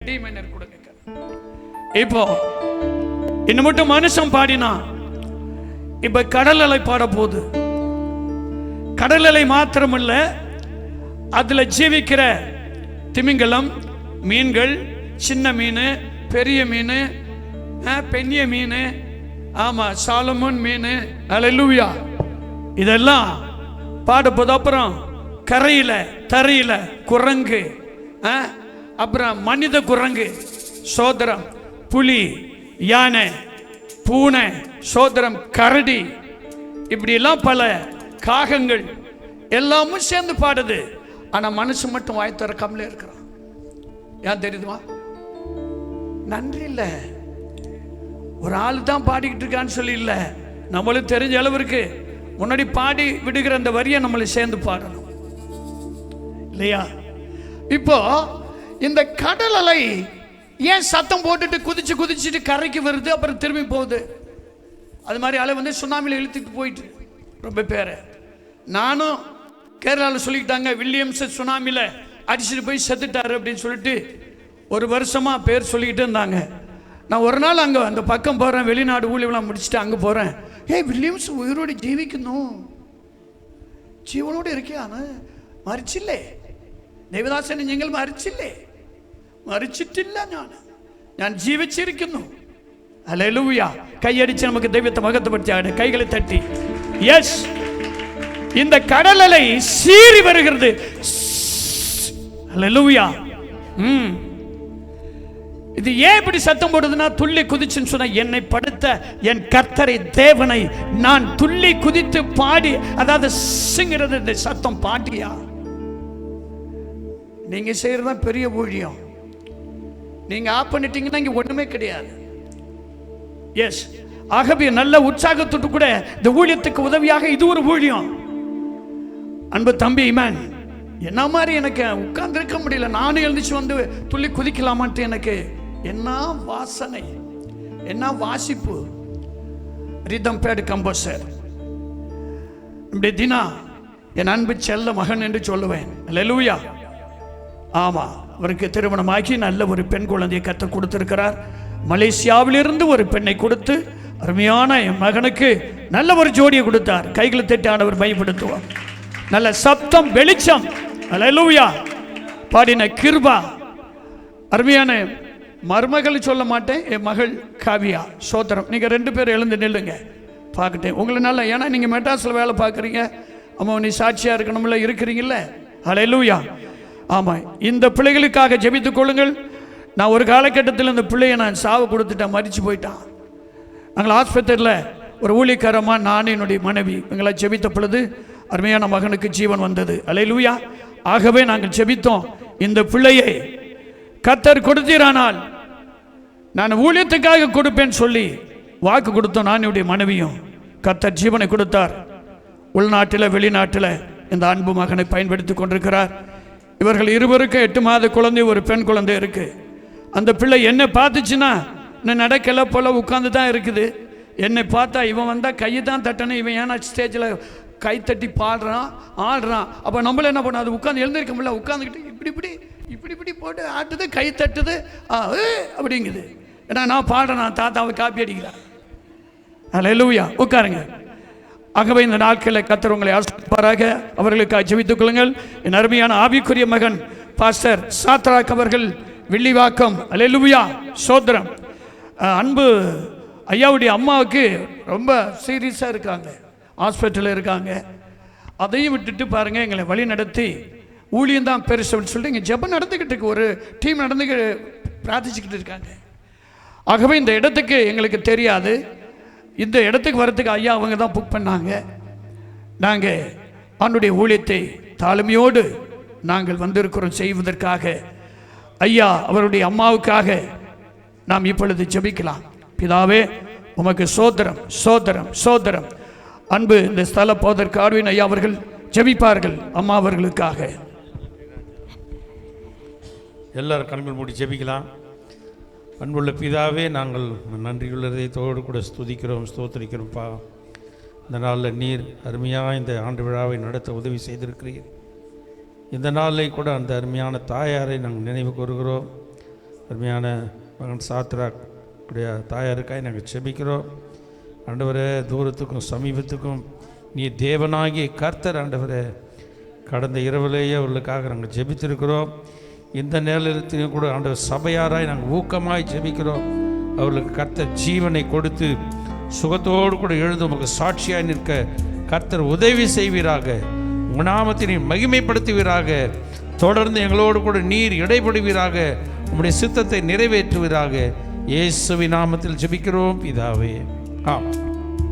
D minor கொடுங்க. இப்போ இன்னும் மட்டும் மனுஷன் பாடினா இப்ப கடல் அலை பாட போகுது. கடல் அலை மாத்திரமல்ல, அதுல ஜீவிக்கிற திமிங்கலம், மீன்கள், சின்ன மீன், பெரிய மீன், பெரிய மீன், ஆமா சாலமோன் மீன், அல்லேலூயா, இதெல்லாம் பாட போது. அப்புறம் கரையில தரையில குரங்கு, அப்புறம் மனித குரங்கு, சோதரம், புலி, யானை, பூனை, சோதரம், கரடி, இப்படி எல்லாம் பல காகங்கள் எல்லாமும் சேர்ந்து பாடுது. ஆனா மனுஷன் மட்டும் வாய் திறக்காமலே இருக்கிறான். ஏன் தெரியுமா? நன்றி இல்ல. ஒரு ஆள் தான் பாடிக்கிட்டு இருக்கான்னு சொல்லி இல்ல, நம்மளுக்கு தெரிஞ்ச அளவிற்கு முன்னாடி பாடி விடுகிற அந்த வரியை நம்மளை சேர்ந்து பாடணும் இல்லையா? இப்போ இந்த கடல் அலை ஏன் சத்தம் போட்டுட்டு குதிச்சு குதிச்சுட்டு கரைக்கு வருது, அப்புறம் திரும்பி போகுது? அது மாதிரி அலை வந்து சுனாமியில் இழுத்துட்டு போயிட்டு ரொம்ப பேரை. நானும் கேரளாவில் சொல்லிக்கிட்டாங்க, வில்லியம்ஸ் சுனாமியில் அடிச்சுட்டு போய் செத்துட்டாரு அப்படின்னு சொல்லிட்டு ஒரு வருஷமா பேர் சொல்லிக்கிட்டு இருந்தாங்க. நான் ஒரு நாள் அங்கே அந்த பக்கம் போகிறேன், வெளிநாடு ஊழியெல்லாம் முடிச்சுட்டு அங்கே போகிறேன். வில்லியம்ஸ் உயிரோடு ஜீவிக்கணும், ജീവനോടെ ഇരിക്കുകയാണ്, മരിച്ചില്ലേ? ദേവദാസനെ നിങ്ങൾ മരിച്ചില്ലേ? മരിച്ചിട്ടില്ല, ഞാൻ ജീവിച്ചിരിക്കുന്നു. ഹല്ലേലൂയ. കൈയടിച്ച് നമുക്ക് ദൈവത്തെ മഹത്വപ്പെടുത്തിയാണ്, കൈകളെ തട്ടി. യെസ്, இந்த கடல் அலை சீறி வருகிறது. ஹல்லேலூயா. இது ஏன் இப்படி சத்தம் போடுதுன்னா, துள்ளி குதிச்சுன்னு சொன்ன என்னை படுத்த என் கர்த்தரை தேவனை நான் துள்ளி குதித்து பாடி, அதாவது சிங்கிறது இந்த சத்தம் பாட்டியா? நீங்க செய்யறதுதான் பெரிய ஊழியம். நீங்க ஆப் பண்ணிட்டீங்கன்னா இங்க ஒண்ணுமே கிடையாது. எஸ், ஆகவே நல்ல உற்சாகத்தோடு கூட இந்த ஊழியத்துக்கு உதவியாக இது ஒரு ஊழியம். அன்பு தம்பி இமான், என்ன மாதிரி எனக்கு உட்கார்ந்து இருக்க முடியல. நானும் எழுந்துச்சு வந்து துள்ளி குதிக்கலாமான்ட்டு எனக்கு என்ன வாசனை, என்ன வாசிப்பு. ரிதம் பேட் கம்போசர் இப்படி தினா என் அன்பு செல்ல மகன் என்று சொல்லுவேன். அல்லேலூயா. ஆமா, அவருக்கு திருமணமாகி நல்ல ஒரு பெண் குழந்தையை கற்றுக் கொடுத்திருக்கிறார். மலேசியாவிலிருந்து ஒரு பெண்ணை கொடுத்து அருமையான என் மகனுக்கு நல்ல ஒரு ஜோடியை கொடுத்தார். கைகளை தட்டி ஆண்டவர் பயன்படுத்துவார். நல்ல சப்தம், வெளிச்சம். அல்லேலூயா. பாடின கிருபா. அருமையான மருமகள் சொல்ல மாட்டேன், என் மகள் காவியா. சோதரம். நீங்க 2 பேர் எழுந்து நில்லுங்க பார்க்கட்டேன் உங்களை. நல்லா, ஏன்னா நீங்க மெட்ராஸில் வேலை பார்க்குறீங்க. அம்மா நீ சாட்சியா இருக்கணும்ல, இருக்கிறீங்கல்ல. அல்லேலூயா. ஆமா, இந்த பிள்ளைகளுக்காக ஜெபித்துக் கொள்ளுங்கள். நான் ஒரு காலகட்டத்தில் இந்த பிள்ளையை நான் சாவு கொடுத்துட்டேன், மறிச்சு போயிட்டான். நாங்கள் ஆஸ்பத்திரியில் ஒரு ஊழியக்காரமாக நான் என்னுடைய மனைவி எங்களை ஜெபித்த பொழுது அருமையான மகனுக்கு ஜீவன் வந்தது. அல்லேலூயா. ஆகவே நாங்கள் ஜெபித்தோம், இந்த பிள்ளையை கர்த்தர் கொடுத்தீரானால் நான் ஊழியத்துக்காக கொடுப்பேன் சொல்லி வாக்கு கொடுத்தோம். நான் என்னுடைய மனைவியும். கர்த்தர் ஜீவனை கொடுத்தார். உள்நாட்டில் வெளிநாட்டில் இந்த அன்பு மகனை பயன்படுத்தி கொண்டிருக்கிறார். இவர்கள் இருவருக்கும் 8 மாத குழந்தை, ஒரு பெண் குழந்தை இருக்கு. அந்த பிள்ளை என்னை பார்த்துச்சுன்னா நான் நடக்கல போல உட்கார்ந்து தான் இருக்குது. என்னை பார்த்தா இவன் வந்தால் கையை தான் தட்டணும். இவன் ஏன்னா ஸ்டேஜில் கை தட்டி பாடுறான், ஆடுறான். அப்போ நம்மள என்ன பண்ணோம், அது உட்காந்து எழுந்திருக்க முடியல. உட்காந்துக்கிட்டு இப்படி இப்படி இப்படி இப்படி போட்டு ஆட்டுது, கை தட்டுது, அப்படிங்குது. ஏன்னா நான் பாடுறேன், தாத்தாவை காப்பி அடிக்கிறேன். அல்லேலூயா. உட்காருங்க. ஆகவே இந்த நாட்களில் கர்த்தர் உங்களை ஆசீர்வதிப்பாராக. அவர்களுக்காக ஜெபித்துக் கொள்ளுங்கள். என் அருமையான ஆவிக்குரிய மகன் பாஸ்டர் சாத்ராக் அவர்கள், வில்லிவாக்கம். அல்லேலூயா. சோதரம். அன்பு ஐயாவுடைய அம்மாவுக்கு ரொம்ப சீரியஸாக இருக்காங்க, ஹாஸ்பிட்டலில் இருக்காங்க. அதையும் விட்டுட்டு பாருங்கள், எங்களை வழி நடத்தி ஊழியந்தான் பெருசு சொல்லிட்டு இங்கே ஜெபம் நடந்துக்கிட்டு இருக்கு. ஒரு டீம் பிரார்த்திச்சுக்கிட்டு இருக்காங்க. ஆகவே இந்த இடத்துக்கு எங்களுக்கு தெரியாது. இந்த இடத்துக்கு வர்றதுக்கு ஐயா அவங்க தான் புக் பண்ணாங்க. நாங்கள் அவனுடைய ஊழியத்தை தாழ்மையோடு நாங்கள் வந்திருக்கிறோம் செய்வதற்காக. ஐயா அவருடைய அம்மாவுக்காக நாம் இப்பொழுது ஜெபிக்கலாம். பிதாவே, உமக்கு சோதரம் சோதரம் சோதரம். அன்பு இந்த ஸ்தல போதற்கு ஆர்வின் ஐயா அவர்கள் ஜெபிப்பார்கள் அம்மா அவர்களுக்காக. எல்லாரும் கண்கள் மூடி ஜெபிக்கலாம். அன்புள்ள பிதாவே, நாங்கள் நன்றியுள்ளதைத்தோடு கூட ஸ்துதிக்கிறோம், ஸ்தோத்திரிக்கிறோம்ப்பா. இந்த நாளில் நீர் அருமையாக இந்த ஆண்டு விழாவை நடத்த உதவி செய்திருக்கிறீர். இந்த நாளில் கூட அந்த அருமையான தாயாரை நாங்கள் நினைவு கூறுகிறோம். அருமையான மகன் சாத்ராக் உடைய தாயாருக்காய் நாங்கள் செபிக்கிறோம். ஆண்டவரே, தூரத்துக்கும் சமீபத்துக்கும் நீ தேவனாகிய கர்த்தர். ஆண்டவரே, கடந்த இரவிலேயே அவர்களுக்காக நாங்கள் ஜெபித்திருக்கிறோம். இந்த நேரத்திலும் கூட ஆண்டவர் சபையாராய் நாங்கள் ஊக்கமாய் ஜெபிக்கிறோம். அவர்களுக்கு கர்த்தர் ஜீவனை கொடுத்து சுகத்தோடு கூட எழுந்து உங்களுக்கு சாட்சியாய் நிற்க கர்த்தர் உதவி செய்வீராக. நாமத்தினை மகிமைப்படுத்துவீராக. தொடர்ந்து எங்களோடு கூட நீர் இடைபடுவீராக. உம்முடைய சித்தத்தை நிறைவேற்றுவீராக. இயேசுவின் நாமத்தில் ஜெபிக்கிறோம் பிதாவே.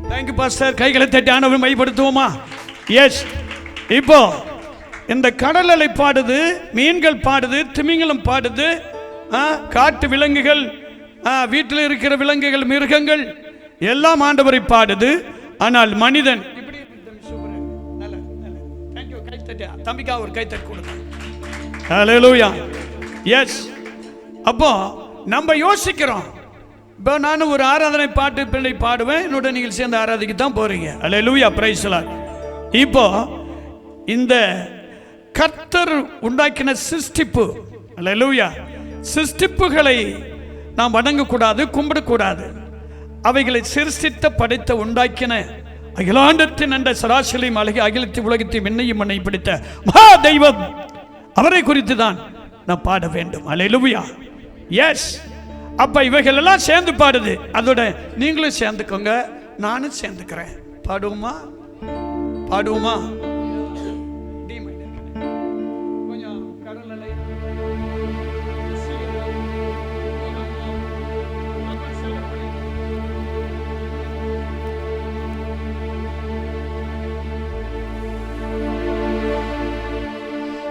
Thank you pastor. கைகளை தட்டி ஆண்டவரை மையப்படுத்துவோமா? எஸ். இப்போ இந்த கடல் அலை பாடுது, மீன்கள் பாடுது, திமிங்கலம் பாடுது, காட்டு விலங்குகள், வீட்டில் இருக்கிற விலங்குகள், மிருகங்கள் எல்லாம் ஆண்டவரை பாடுது. ஆனால் மனிதன் தம்பிக்கா ஒரு கைத்தட்டு கொடுங்க. ஹல்லேலூயா. எஸ். அப்போ நம்ம யோசிக்கிறோம், இப்போ நான் ஒரு ஆராதனை பாட்டு பிள்ளை பாடுவேன், என்னோட நீங்கள் சேர்ந்து ஆராதிக்க தான் போறீங்க. ஹல்லேலூயா, பிரைஸ் தி லார்ட். இப்போ இந்த கர்த்தர் உண்டாக்கின சிருஷ்டிப்பு, ஹல்லேலூயா, சிருஷ்டிப்புகளை நாம் வணங்கக்கூடாது, கும்பிடக்கூடாது. அவைகளை சிருஷ்டித்த படைத்த உண்டாக்கின அகிலாண்டத்தின் என்ற சராசரியும் அழகி அகிலத்தை உலகத்தையும் என்னையும் மண்ணை பிடித்த மகா தெய்வம் அவரை குறித்து தான் நான் பாட வேண்டும். ஹல்லேலூயா. எஸ். அப்ப இவைகள் எல்லாம் சேர்ந்து பாடுது. அதோட நீங்களும் சேர்ந்துக்கோங்க, நானும் சேர்ந்துக்கிறேன். பாடுவோமா? பாடுவோமா?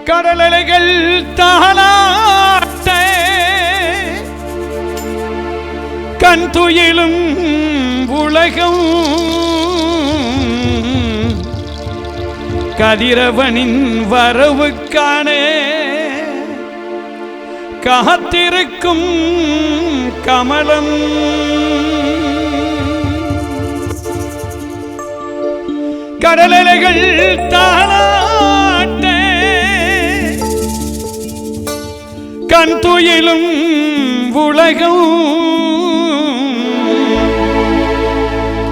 கடலலைகள் தாளாட்ட கண் துயிலும் உலகம் கதிரவனின் வரவுக்கான காத்திருக்கும் கமலம் கடலலைகள் தாளாட்ட கண் துயிலும் உலகம்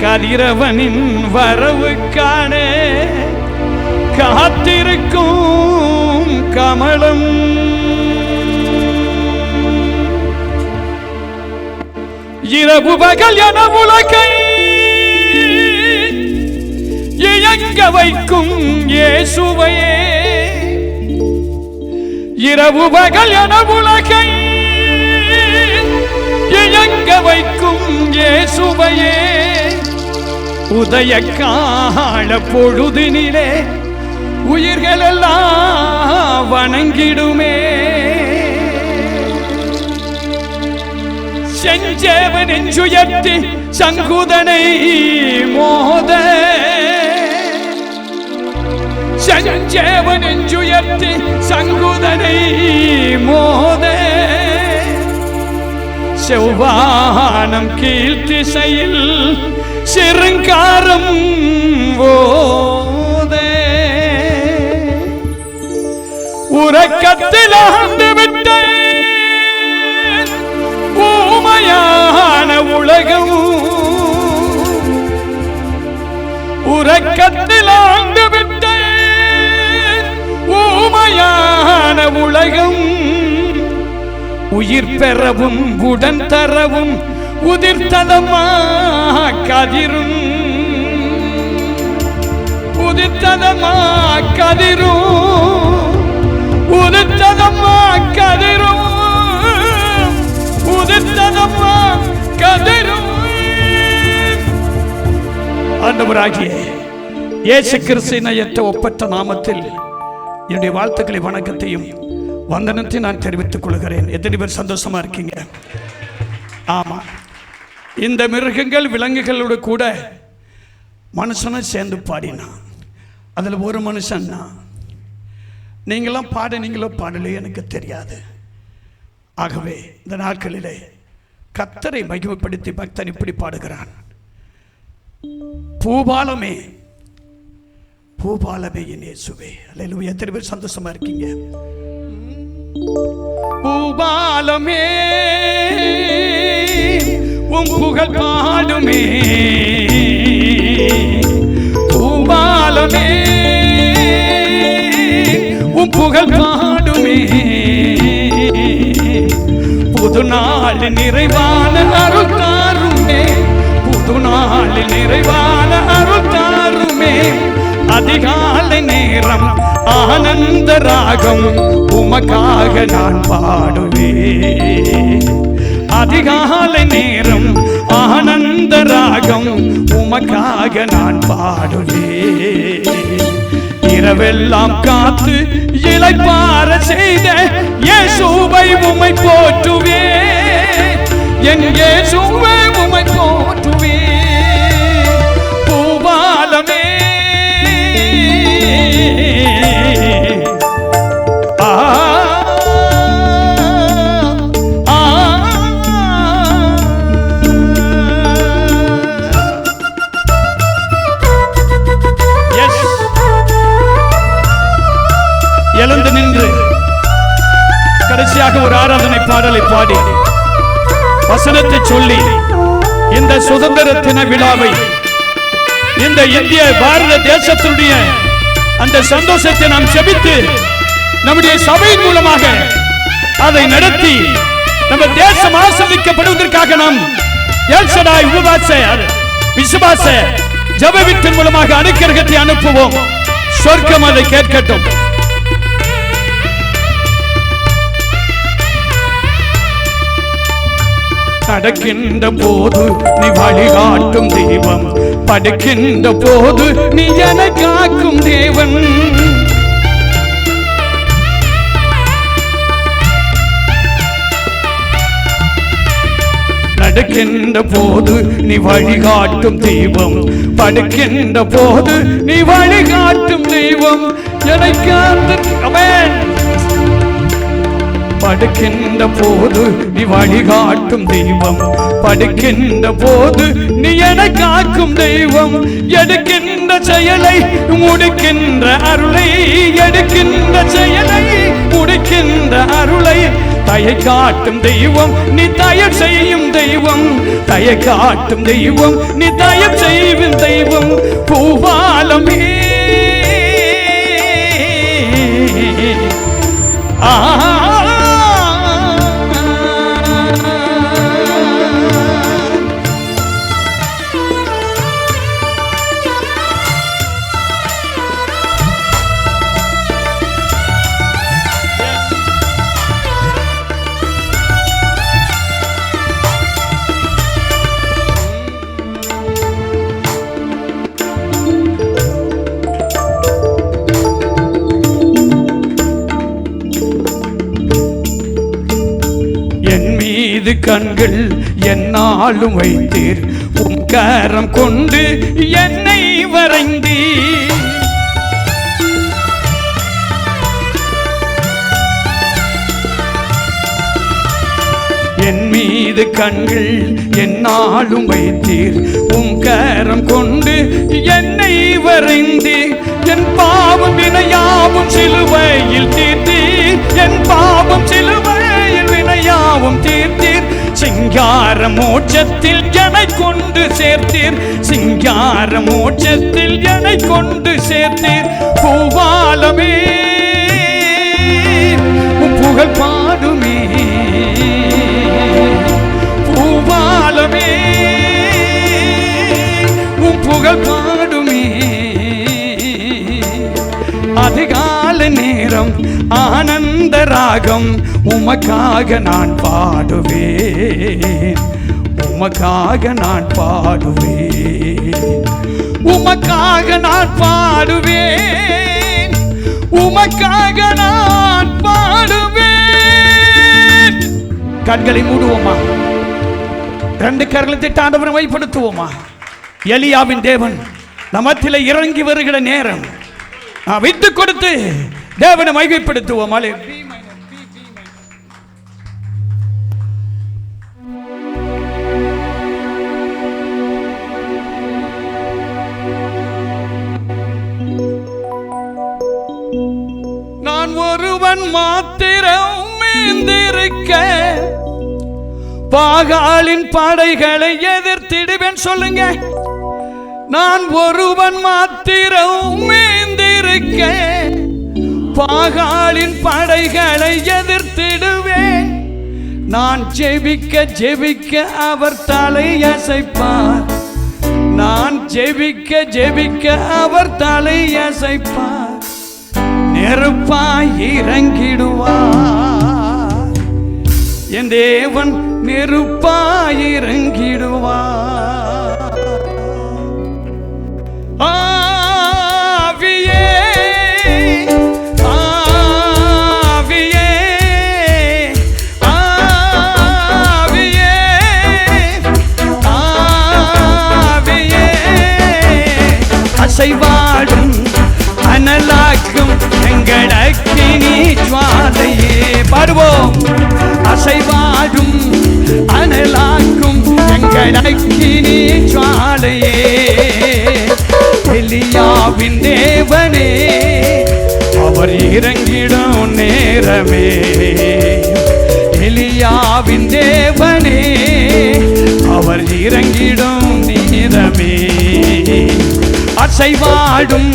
கதிரவனின் வரவுக்கான காத்திருக்கும் கமலம் இரவு பகல் என உலகை இயங்க வைக்கும் இயேசுவையே. இரவு பகல் என உலகை இயங்க வைக்கும் இயேசுவையே. உதய கால பொழுதினிலே உயிர்கள் எல்லாம் வணங்கிடுமே. செஞ்சேவ நெஞ்சுயர்த்தி சங்குதனை மோத செஞ்சேவ நெஞ்சுயர்த்தி சங்குதனை மோத செவ்வானம் கீழ்த்திசையில் சிறுங்காரம் ஓதே உறக்கத்தில் ஆண்டு விட்டேன் ஊமையான உலகம் உறக்கத்தில் ஆண்டு விட்டேன் ஊமையான உலகம் உயிர் பெறவும் உடன் தரவும் உதிர்த்ததம்மா கதிரும் உதிர்த்ததம்மா கதிரும் உதிர்த்ததம்மா கதிரும் உதிர்த்ததம்மா கதிரும். ஆண்டவராகிய இயேசு கிறிஸ்துவின் ஐயற்ற ஒப்பற்ற நாமத்தில் என்னுடைய வாழ்த்துக்களை வணக்கத்தையும் வந்தனத்தை நான் தெரிவித்துக் கொள்கிறேன். எத்தனை பேர் சந்தோஷமா இருக்கீங்க? ஆமா, இந்த மிருகங்கள் விலங்குகளோட கூட மனுஷனும் சேர்ந்து பாடினான். அதில் ஒரு மனுஷன் நீங்களாம் பாடினீங்களோ பாடலையோ எனக்கு தெரியாது. ஆகவே இந்த நாட்களிலே கர்த்தரை மகிமைப்படுத்தி பக்தன் இப்படி பாடுகிறான். பூபாலமே பூபாலமே என் இயேசுவே. அல்லேலூயா. எத்தனை பேர் சந்தோஷமா இருக்கீங்க? பூபாலமே உம் புகழ் பாடுமே பூபாலமே உம் புகழ் பாடுமே புது நாள் நிறைவான அருள் தாருமே புது நாள் நிறைவான அருள் தாருமே அதிகாலை நேரம் ஆனந்த ராகம் உமக்காக நான் பாடுவேன் அதிகாலை நேரம் ஆனந்த ராகம் உமக்காக நான் பாடுவேன் இரவெல்லாம் காத்து இளைப்பாற செய்த இயேசுவை உம்மை போற்றுவேன் என் இயேசுவை உம்மை போற்றுவேன் பூபாலமே எழுந்து நின்று கடைசியாக ஒரு ஆராதனை பாடலை பாடி வசனத்தை சொல்லி இந்த சுதந்திர தின விழாவை இந்த இந்திய பாரத தேசத்தினுடைய அந்த சந்தோஷத்தை நாம் செபித்து நம்முடைய சபையின் மூலமாக அதை நடத்தி நம்ம தேசம் ஆசீர்வதிக்கப்படுவதற்காக நாம் எல்சடாய் உபவாச விசுவாச ஜெபத்தின் மூலமாக அனுக்கிரகத்தை அனுப்புவோம் சொர்க்கம் அதை கேட்கட்டும் நடக்கின்ற போது நீ வழிகாட்டும் தெய்வம் படுக்கின்ற போது நீ என காக்கும் தேவன் நடக்கின்ற போது நீ வழிகாட்டும் தெய்வம் படுக்கின்ற போது நீ வழிகாட்டும் தெய்வம் எனக்கு படுக்கின்ற போது நீ வழிகாட்டும் தெய்வம் படுக்கின்ற போது நீ என காக்கும் தெய்வம் எடுக்கின்ற செயலை முடிக்கின்ற அருளை எடுக்கின்ற செயலை முடிக்கின்ற அருளை தயை காட்டும் தெய்வம் நீ தயவு செய்யும் தெய்வம் தயை காட்டும் தெய்வம் நீ தயவு செய்யும் தெய்வம் பூபாலமே கண்கள் என்னாலும் வைத்தீர் உம் கரம் கொண்டு என்னை வரைந்தீர் என் மீது கண்கள் என்னாலும் வைத்தீர் உம் கரம் கொண்டு என்னை வரைந்தீர் என் பாவம் வினையாவும் சிலுவையில் தீர்த்தீர் என் பாவம் சிலுவையில் வினையாவும் தீர்த்தீர் சிங்கார மோட்சத்தில் என்னை கொண்டு சேர்த்தீர் சிங்கார மோட்சத்தில் என்னை கொண்டு சேர்த்தீர் பூபாலமே உம் புகழ் பாடுமே பூபாலமே உம் புகழ் பாடுமே அதிகால நேரம் ஆனந்த ராகம் உமக்காக நான் பாடுவேன் உமக்காக நான் பாடுவேன் உமக்காக நான் பாடுவேன் உமக்காக நான் பாடுவேன் கண்களை மூடுவோமா ரெண்டு கரங்களை திட்டு ஆண்டவரை மைப்படுத்துவோமா எலியாவின் தேவன் நமத்திலே இறங்கி வருகிற நேரம் விட்டு கொடுத்து தேவனை மைமைப்படுத்துவோம் நான் ஒருவன் மாத்திரம் மீந்திருக்க பாகாலின் படைகளை எதிர்த்திடுவேன். சொல்லுங்க. நான் ஒருவன் மாத்திரம் மீந்திருக்க பாகாலின் படைகளை எதிர்த்திடுவேன். நான் ஜெபிக்க ஜெபிக்க அவர் தலை அசைப்பார். நான் ஜெபிக்க ஜெபிக்க அவர் தலை அசைப்பார். நெருப்பாய் இறங்கிடுவார். என் தேவன் நெருப்பாய் இறங்கிடுவார். ஆவியே ஆவியே ஆவியே ஆவியே அசைவாடும் அனலாக்கும் எங்கள் அக்கினி ஜுவாலையே. பாடுவோம். அசைவாடும் அனலாக்கும் எங்கள் அக்கினி ஜுவாலையே. எலியாவின் தேவனே அவர் இறங்கிடும் நேரமே. எலியாவின் தேவனே அவர் இறங்கிடும் நேரமே. அசைவாடும்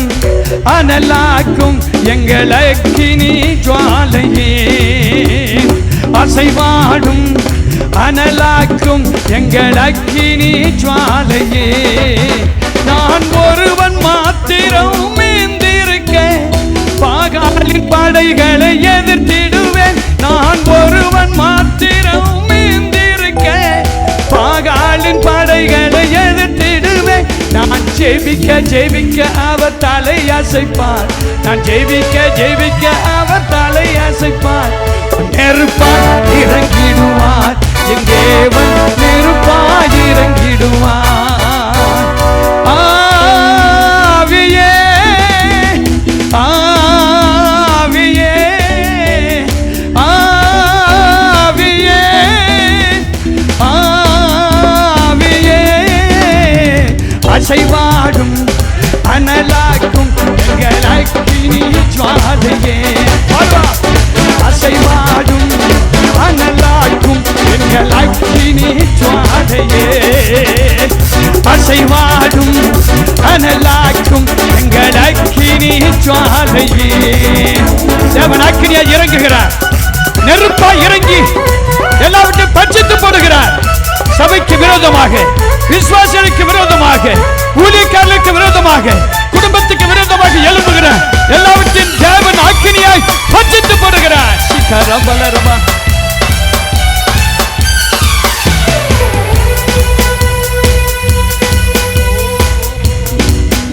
அனலாக்கும் எங்கள் அக்கினி ஜுவாலையே. அசைவாடும் அனலாக்கும் எங்கள் அக்கினி ஜுவாலையே. நான் ஒருவன் மாத்திரம் மீந்திருக்க பாகாலின் படைகளை எதிர்த்திடுவேன். நான் ஒருவன் மாத்திரம் மீந்திருக்க பாகாலின் படைகளை எதிர்த்திடுவேன். நான் ஜெபிக்க ஜெபிக்க அவர் தலை அசைப்பார். நான் ஜெபிக்க ஜெபிக்க அவர் தலை அசைப்பார். நெருப்பாய் இறங்கிடுவார். என் தேவன் நெருப்பாய் இறங்கிடுவார். ஆவியே ஆவியே ஆவியே ஆவியே அசைவாடும் அனலாக்கும் எங்கள் அக்கினி ஜுவாலையே. அசைவாடும் அனலாக்கும் எங்கள் அக்கினி ஜுவாலையே. அசைவாடும் அனலாக்கும் எங்கள் அக்கினி ஜுவாலையே. தேவன் அக்கினியா இறங்குகிறார். நெருப்பாய் இறங்கி எல்லாவற்றையும் பட்சித்து போடுகிறார். சபைக்கு விரோதமாக, விசுவாசிகளுக்கு விரோதமாக, ஊழியக்காரர்களுக்கு விரோதமாக, குடும்பத்துக்கு விரோதமாக எழும்புகிற எல்லாவற்றின் தேவன் அக்கினியாய் பட்சித்து போடுகிறார். சிகரபலரபா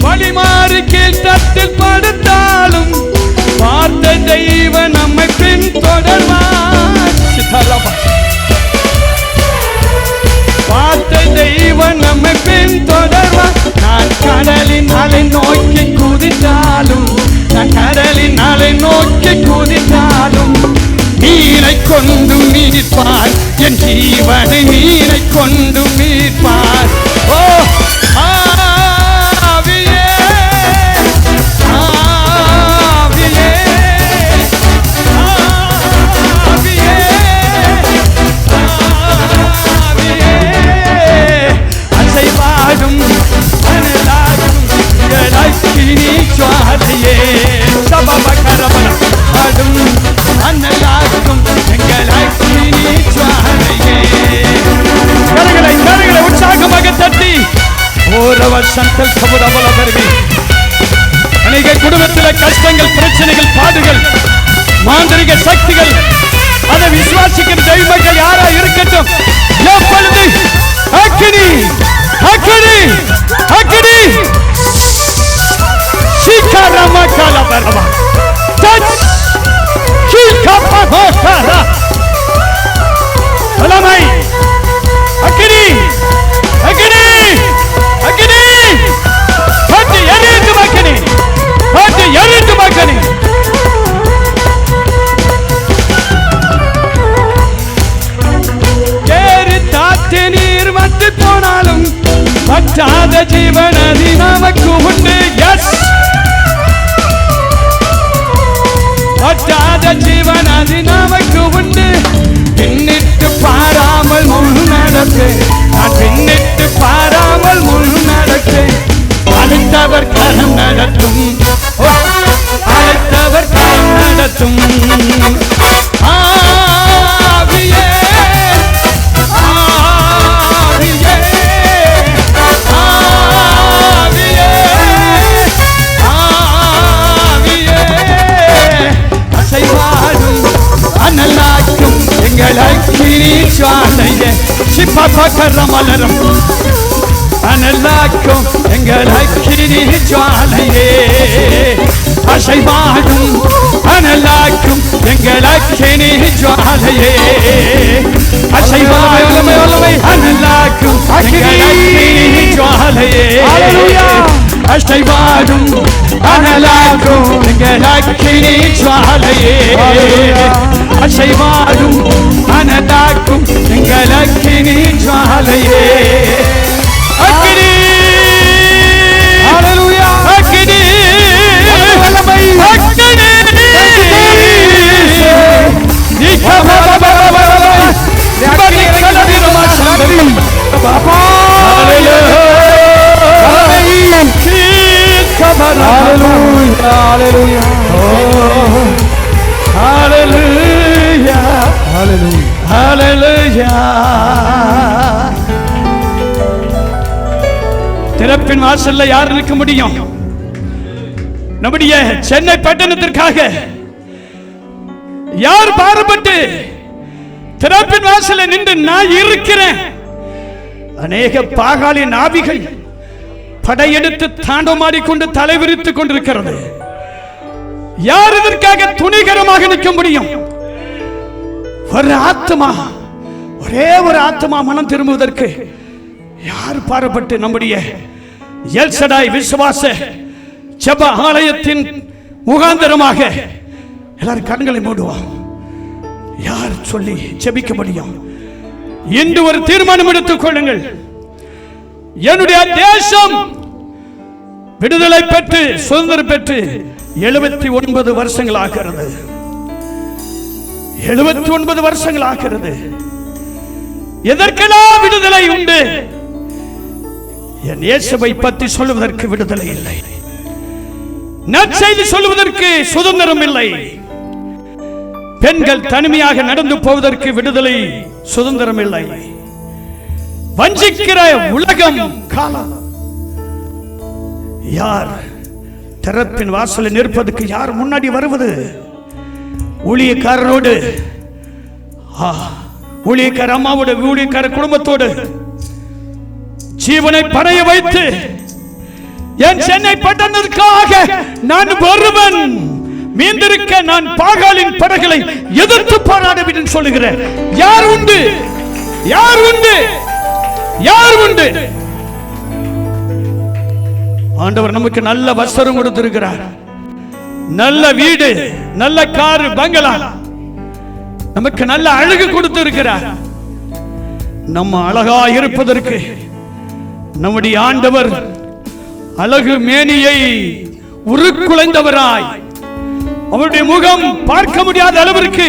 வழிமாறி கீழ் தட்டில் படுத்தாலும் பார்த்த தெய்வம் நம்மை பின் தொடர்வார். பார்த்த தெய்வம் நம்மை பின் தொடர்வார். நான் கடலின் அலை நோக்கி குதித்தாலும், நான் கடலின் அலை நோக்கி குதித்தாலும் நீரை கொண்டு மீட்பார். என் ஜீவனை நீரை கொண்டு மீட்பார். ஓ ஆவியே ஆவியே ஆவியே ஆவியே அசைவாடும் அனலாடும் எங்கள் அக்கினி ஜுவாலையே. சபபகரபலம் ஆடும் அனலாடும் எங்கள் அக்கினி ஜுவாலையே. கரங்களை உற்சாகமாக தட்டி அநேக குடும்பத்தில் கஷ்டங்கள், பிரச்சனைகள், பாடுகள், மாந்திரிக சக்திகள், அதை விசுவாசிக்கிற தெய்வங்கள் யாரா இருக்கட்டும், எப்பொழுது அக்கினி அக்கினி அக்கினி சீக்கிரமா டச் சீக்கிரமா அலமை அக்கினி அக்கினி அக்கினி பட்டு எரிந்து மக்கனே, பட்டு எரிந்து மக்கனே. ஏறு தாத்து நீர் வந்து போனாலும் பற்றாத ஜீவனதி நமக்கு உண்டு. எஸ், பற்றாத ஜீவனதி நமக்கு உண்டு. பின்னிட்டு பாராமல் முன் சிப்பர மலரும் அனலாக்கும் எங்கள் அக்கினி ஜுவாலையே, அசைவாடும் அனலாக்கும் எங்கள் அக்கினி ஜுவாலையே, அசைவாடும் அனலாக்கும் எங்கள் அக்கினி ஜுவாலையே, அசைவாடும் அனலாக்கும் எங்கள் அக்கினி ஜுவாலையே, அசைவாடும் அனலாக்கும் எங்கள் அக்கினி ஜுவாலையே. அக்கினி ஹalleluya அக்கினி அக்கினி திறப்பின் வாசல்ல யார் நிற்க முடியும்? நம்முடைய சென்னை பட்டணத்திற்காக யார் பாடுபட்டு திறப்பின் வாசல்ல நின்று நான் இருக்கிறேன். அநேக பாகாலின் ஆவிகள் படையெடுத்து தாண்டமாடிக்கொண்டு தலைவிரித்துக் கொண்டிருக்கிறது. யார் இதற்காக துணிகரமாக நிற்க முடியும்? ஒரு ஆத்மா, ஒரே ஒரு ஆத்மா மனம் திரும்புவதற்கு யார் பாடுபட்டு நம்முடைய எல்சடாய் விசுவாச ஜெப ஆலயத்தின் முகாந்தரமாக எல்லாரும் கண்களை மூடுவோம். யார் சொல்லி ஜெபிக்க முடியும்? இன்று ஒரு தீர்மானம் எடுத்துக் கொள்ளுங்கள். என்னுடைய தேசம் விடுதலை பெற்று சுதந்திரம் பெற்று 79 வருஷங்கள் ஆகிறது. 79 வருஷங்கள் ஆகிறது. எதற்கெல்லாம் விடுதலை உண்டு? என் இயேசுவை பற்றி சொல்லுவதற்கு விடுதலை இல்லை. நற்செய்தி சொல்லுவதற்கு சுதந்திரம் இல்லை. பெண்கள் தனிமையாக நடந்து போவதற்கு விடுதலை சுதந்திரம் இல்லை. வஞ்சிக்கிற உலகம் காலம். யார் திறப்பின் வாசலில் நிற்பதற்கு யார் முன்னாடி வருவது? ஊழியக்காரரோடு, ஊழியக்கார அம்மாவோட, ஊழியக்கார குடும்பத்தோடு ஜீவனை பணைய வைத்து என் சென்னை பட்டணத்திற்காக நான் ஒருவன் மீந்திருக்க நான் பாகாலின் படைகளை எதிர்த்து போராடுவேன் சொல்லுகிறேன். யார் உண்டு? யார் உண்டு? யார் உண்டு? ஆண்டவர் நமக்கு நல்ல வஸ்திரம் கொடுத்திருக்கிறார். நல்ல வீடு, நல்ல கார், பங்களா, நமக்கு நல்ல அழகு கொடுத்திருக்கிறார். நம்ம அழகா இருப்பதற்கு நம்முடைய ஆண்டவர் அழகு மேனியை உருக்குலைந்தவராய், அவருடைய முகம் பார்க்க முடியாத அளவிற்கு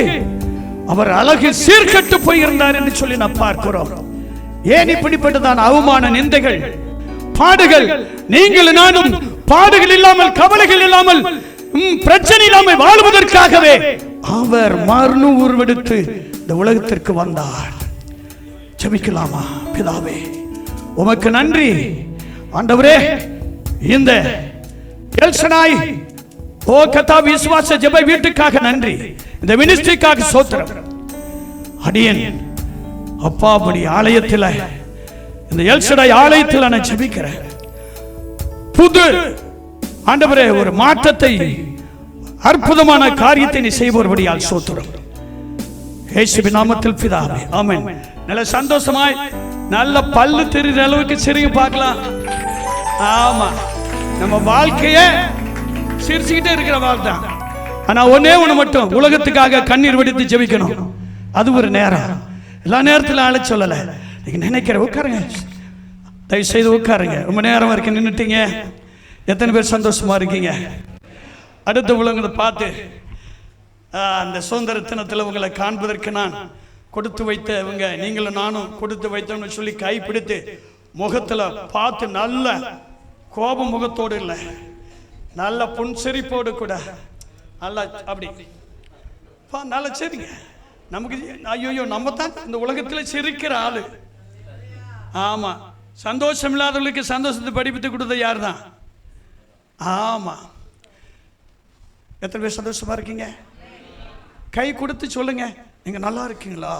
அவர் அழகு சீர்கட்டு போயிருந்தார் என்று சொல்லி நாம் பார்க்கிறோம். ஏன் இப்படிப்பட்டதான் அவமான நிந்தைகள், பாடுகள்? நீங்கள் நானும் பாடுகள் இல்லாமல், கவலைகள் இல்லாமல், பிரச்சனை இல்லாமல் வாழ்வதற்காகவே அவர் மரண உருவெடுத்து இந்த உலகத்திற்கு வந்தார். ஜெபிக்கலாமா? பிதாவே, உமக்கு நன்றி ஆண்டவரே. இந்த எல்சடாய் ஓ கதா விசுவாச ஜெப வீட்டுக்காக நன்றி. இந்த மினிஸ்ட்ரிக்காக ஸ்தோத்திரம். அடியேன் அப்பா படி ஆலயத்தில், இந்த எல்சடாய் ஆலயத்தில் நான் ஜெபிக்கிறேன். புது ஆண்டவரே ஒரு மாற்றத்தை, அற்புதமான காரியத்தை நீ செய்வோர்படியால் ஸ்தோத்திரம். இயேசுவின் நாமத்தில் பிதாவே, ஆமென். நல்ல சந்தோஷமாய் நல்ல பல்லு தெரிகிற அளவுக்கு சிரிங்க பார்க்கலாம். ஆமா, நம்ம வாழ்க்கைய சிரிச்சுக்கிட்டே இருக்கிற வாழ்க்கை. ஆனா ஒன்னே ஒண்ணு மட்டும், உலகத்துக்காக கண்ணீர் வடித்து ஜெபிக்கணும். அது ஒரு நேரம். எல்லா நேரத்திலும் அழ சொல்லல. நீங்க நினைக்கிற உட்காருங்க, தயவு செய்து உட்காருங்க. ரொம்ப நேரம் வரைக்கும் நின்றுட்டீங்க. எத்தனை பேர் சந்தோஷமா இருக்கீங்க? அடுத்த உலகத்தை பார்த்து அந்த சுதந்திர தினத்தில் உங்களை காண்பதற்கு நான் கொடுத்து வைத்தவங்க, நீங்களும் நானும் கொடுத்து வைத்தவங்க சொல்லி கைப்பிடித்து முகத்தில் பார்த்து, நல்ல கோப முகத்தோடு இல்லை, நல்ல புன்சிரிப்போடு கூட, நல்லா அப்படி நல்லா சரிங்க. நமக்கு ஐயோ நம்ம தான் இந்த உலகத்தில் சிரிக்கிற ஆளு. ஆமா, சந்தோஷம் இல்லாதவர்களுக்கு சந்தோஷத்தை படிப்பித்து கொடுத்த யார் தான்? ஆமா. எத்தனை பேர் சந்தோஷமா இருக்கீங்க? கை கொடுத்து சொல்லுங்க, நீங்க நல்லா இருக்கீங்களா?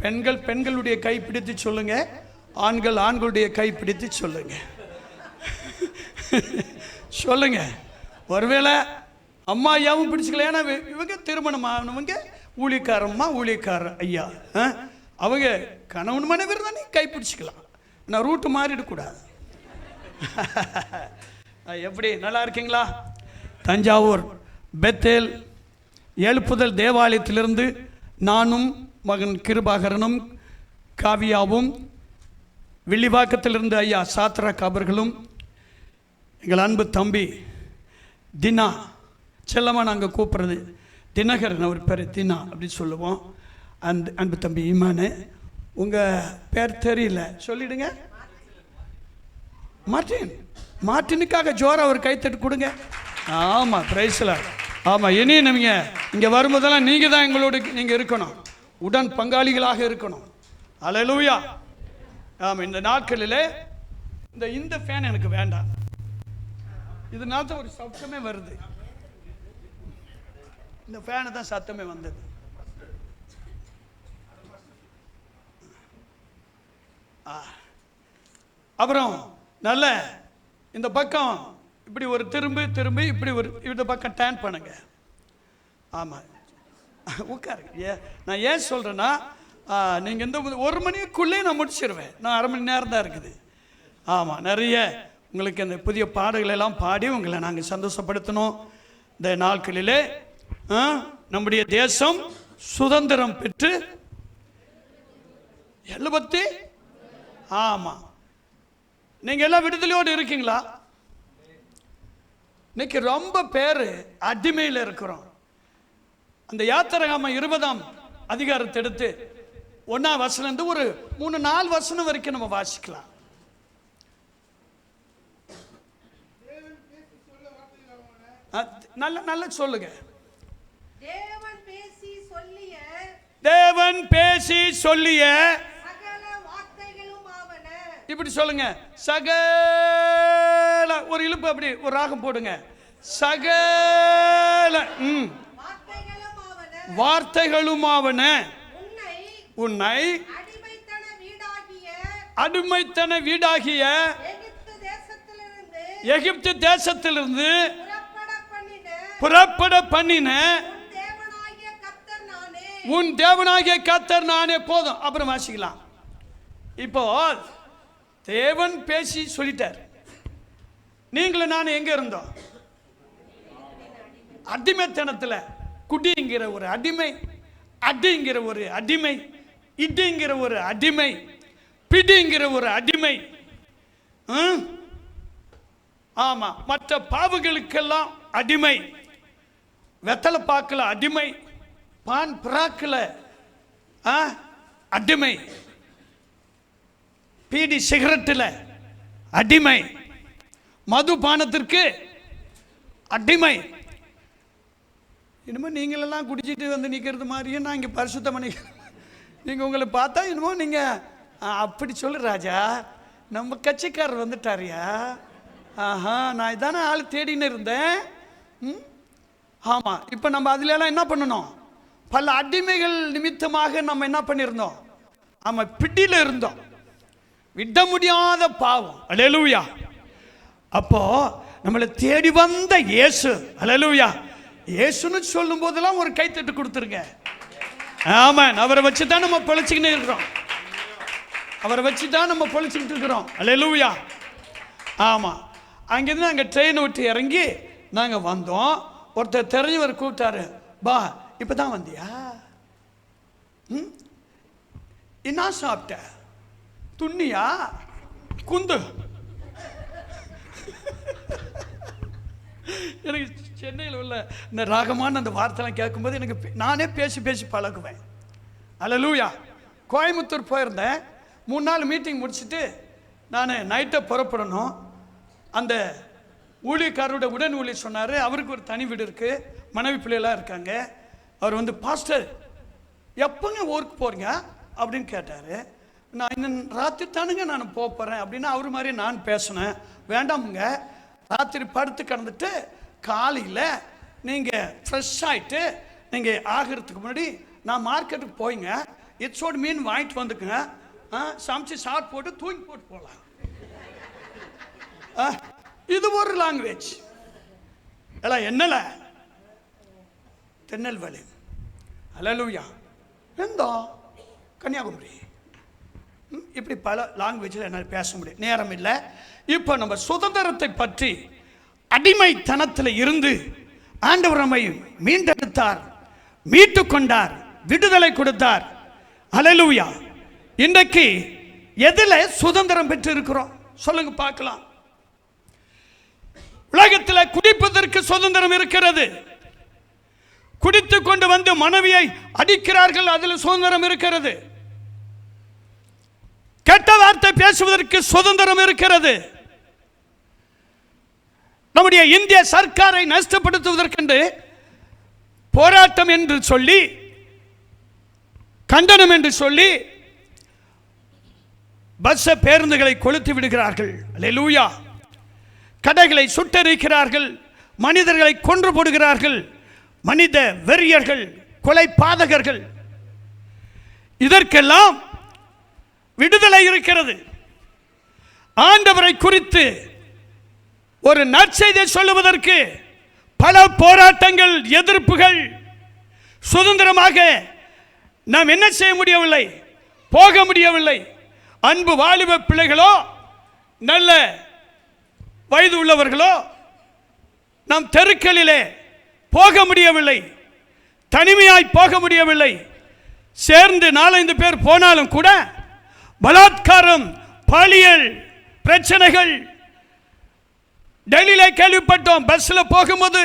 பெண்கள் பெண்களுடைய கை பிடித்து சொல்லுங்க, ஆண்கள் ஆண்களுடைய கை பிடித்து சொல்லுங்க. சொல்லுங்க. ஒருவேளை அம்மா ஐயாவும் பிடிச்சிக்கல, ஏன்னா இவங்க திருமணம் ஆனவங்க, ஊழியக்காரம்மா ஊழியக்காரர் ஐயா, அவங்க கணவன் மனைவர் தானே, கை பிடிச்சிக்கலாம். நான் ரூட்டு மாறிடக்கூடாது. எப்படி நல்லா இருக்கீங்களா? தஞ்சாவூர் பெத்தேல் எழுப்புதல் தேவாலயத்திலிருந்து நானும் மகன் கிருபாகரனும் காவியாவும், வில்லிவாக்கத்திலிருந்து ஐயா சாத்ராக் அவர்களும், எங்கள் அன்பு தம்பி தினா, செல்லமாக நாங்கள் கூப்பிட்றது தினகரன், அவர் பேர் தினா அப்படின்னு சொல்லுவோம். அந்த அன்பு தம்பி ஈமானு, உங்கள் பேர் தெரியல சொல்லிடுங்க. மார்ட்டின். மார்ட்டினுக்காக ஜோரா ஒரு கைத்தட்டு கொடுங்க. ஆமாம், பிரைஸ்ல. ஆமாம், இனி நீங்கள் இங்கே வரும்போதெல்லாம் நீங்கள் தான் எங்களோடு நீங்கள் இருக்கணும், உடன் பங்காளிகளாக இருக்கணும். அல்லேலூயா. ஆமாம், இந்த நாட்களில் இந்த ஃபேன் எனக்கு வேண்டாம், இதனால தான் ஒரு சத்தமே வருது. இந்த ஃபேனை தான் சத்தமே வந்தது. அப்புறம் நல்ல இந்த பக்கம் இப்படி ஒரு திரும்பி இப்படி ஒரு இந்த பக்கம் டேன் பண்ணுங்க. ஆமாம், உட்காருங்க. நான் ஏன் சொல்கிறேன்னா, நீங்கள் இந்த 1 மணிக்குள்ளே நான் முடிச்சிடுவேன். நான் 1/2 மணி நேரம் தான் இருக்குது. ஆமாம், நிறைய உங்களுக்கு அந்த புதிய பாடல்களெல்லாம் பாடி உங்களை நாங்கள் சந்தோஷப்படுத்தணும். இந்த நாட்களிலே நம்முடைய தேசம் சுதந்திரம் பெற்று 70, ஆமாம், நீங்கள் எல்லாம் விடுதலையோடு இருக்கீங்களா? இன்னைக்கு ரொம்ப பேர் அடிமையில் இருக்கிறோம். அந்த யாத்திராகமம் 20ஆம் அதிகாரத்தை எடுத்து 1ஆம் வசனம் ஒரு 3-4 வசனம் வரைக்கும் நம்ம வாசிக்கலாம். நல்ல சொல்லுங்க. தேவன் பேசி சொல்லிய இப்படி சொல்லுங்க. சகல ஒரு இழுப்பு, அப்படி ஒரு ராகம் போடுங்க. சகல வார்த்தைகளுமாவன உன்னை அடிமைத்தன வீடாகிய எகிப்து தேசத்திலிருந்து புறப்பட பண்ணின உன் தேவனாகிய கர்த்தர் நானே. போதும், அப்புறம் வாசிக்கலாம். இப்போ தேவன் பேசி சொல்லிட்டார். நீங்களும் நான் எங்க இருந்தோம்? அடிமைத்தனத்தில். குடிங்கிற ஒரு அடிமை, அடிங்கிற ஒரு அடிமை, இடிங்கிற ஒரு அடிமை, பிடிங்கிற ஒரு அடிமை. ஆமா, மற்ற பாவங்களுக்கெல்லாம் அடிமை. வெத்தலை பாக்கல அடிமை, பான் பிராக்கல அடிமை, பீடி சிகரெட்டில் அடிமை, மதுபானத்திற்கு அடிமை. இனிமேல் நீங்களெல்லாம் குடிச்சிட்டு வந்து நிற்கிறது மாதிரியே நான் இங்கே பரிசுத்தம் பண்ணிக்கிறேன். நீங்கள் உங்களை பார்த்தா என்னமோ நீங்கள் அப்படி சொல்லு ராஜா, நம்ம கட்சிக்காரர் வந்துட்டாரியா? ஆஹா, நான் இதானே ஆள் தேடின்னு இருந்தேன். ஆமாம், இப்போ நம்ம அதுலலாம் என்ன பண்ணணும்? பல அடிமைகள் நிமித்தமாக நம்ம என்ன பண்ணியிருந்தோம்? ஆமாம், பிடியில் இருந்தோம், விட முடியாத பாவம். அல்லேலூயா. அப்போ நம்மளை தேடி வந்த இயேசு, அல்லேலூயா, இயேசுன்னு சொல்லும் போதெல்லாம் ஒரு கைத்தட்டு கொடுத்துருங்க. ஆமாம், அவரை வச்சு தான் நம்ம பொழைச்சிக்கிட்டு இருக்கிறோம். அவரை வச்சு தான் நம்ம பொழைச்சிக்கிட்டு இருக்கிறோம். அல்லேலூயா. ஆமாம், அங்கேருந்து நாங்கள் ட்ரெயினை விட்டு இறங்கி நாங்கள் வந்தோம். ஒருத்தர் தெரிஞ்சவர் கூப்பிட்டாரு, பா இப்போ தான் வந்தியா? என்ன சாப்பிட்ட? துண்ணியா? குந்து. எனக்கு சென்னையில் உள்ள இந்த ராகமான அந்த வார்த்தைலாம் கேட்கும்போது எனக்கு நானே பேசி பேசி பழகுவேன். அல்லேலூயா. கோயம்புத்தூர் போயிருந்தேன். 3 நாள் மீட்டிங் முடிச்சுட்டு நான் நைட்டை புறப்படணும். அந்த ஊழியக்காரோட உடன் ஊழியர் சொன்னார், அவருக்கு ஒரு தனி வீடு இருக்குது, மனைவி பிள்ளைலாம் இருக்காங்க. அவர் வந்து, பாஸ்டர் எப்போங்க ஊருக்கு போகிறீங்க அப்படின்னு கேட்டார். நான் இன்னும் ராத்திரி தானுங்க நான் போகிறேன் அப்படின்னா அவர் மாதிரி நான் பேசினேன். வேண்டாமுங்க, ராத்திரி படுத்து கிடந்துட்டு காலையில் நீங்கள் ஃப்ரெஷ் ஆகிட்டு நீங்கள் ஆகிறதுக்கு முன்னாடி நான் மார்க்கெட்டுக்கு போய்ங்க, இட்ஸோட மீன் வாங்கிட்டு வந்துக்குங்க, சமைச்சு சாப்பிட்டு போட்டு தூங்கி போட்டு போகலாம். இது ஒரு லாங்குவேஜ். எல்லாம் என்னல திருநெல்வேலி, அல்லேலூயா, எந்த கன்னியாகுமரி, இப்படி பல லாங்குவேஜில் என்னால் பேச முடியும், நேரம் இல்லை. இப்போ நம்ம சுதந்திரத்தை பற்றி, அடிமைத்தனத்தில் இருந்து ஆண்டவர் நம்மை மீண்டெடுத்தார், மீட்டு கொண்டார், விடுதலை கொடுத்தார். அல்லேலூயா. இன்றைக்கு எதில் சுதந்திரம் பெற்று இருக்கிறோம் சொல்லுங்க பார்க்கலாம். உலகத்தில் குடிப்பதற்கு சுதந்திரம் இருக்கிறது. குடித்து கொண்டு வந்து மனைவியை அடிக்கிறார்கள், அதில் சுதந்திரம் இருக்கிறது. கெட்ட வார்த்தை பேசுவதற்கு சுதந்திரம் இருக்கிறது. நம்முடைய இந்திய சர்க்காரை நஷ்டப்படுத்துவதற்கென்று போராட்டம் என்று சொல்லி, கண்டனம் என்று சொல்லி பஸ் பேருந்துகளை கொளுத்தி விடுகிறார்கள். அல்லேலூயா. கடைகளை சுட்டெரிக்கிறார்கள், மனிதர்களை கொன்று போடுகிறார்கள், மனித வெறியர்கள், கொலை பாதகர்கள். இதற்கெல்லாம் விடுதலை இருக்கிறது. ஆண்டவரை குறித்து ஒரு நற்செய்தியை சொல்லுவதற்கு பல போராட்டங்கள், எதிர்ப்புகள். சுதந்திரமாக நாம் என்ன செய்ய முடியவில்லை, போக முடியவில்லை. அன்பு வாலிப பிள்ளைகளோ, நல்ல வயது உள்ளவர்களோ நாம் தெருக்களிலே போக முடியவில்லை, தனிமையாய் போக முடியவில்லை. சேர்ந்து 4-5 பேர் போனாலும் கூட பலாத்காரம், பாலியல் பிரச்சனைகள். டெல்லியிலே கேள்விப்பட்டோம், பஸ்ஸில் போகும்போது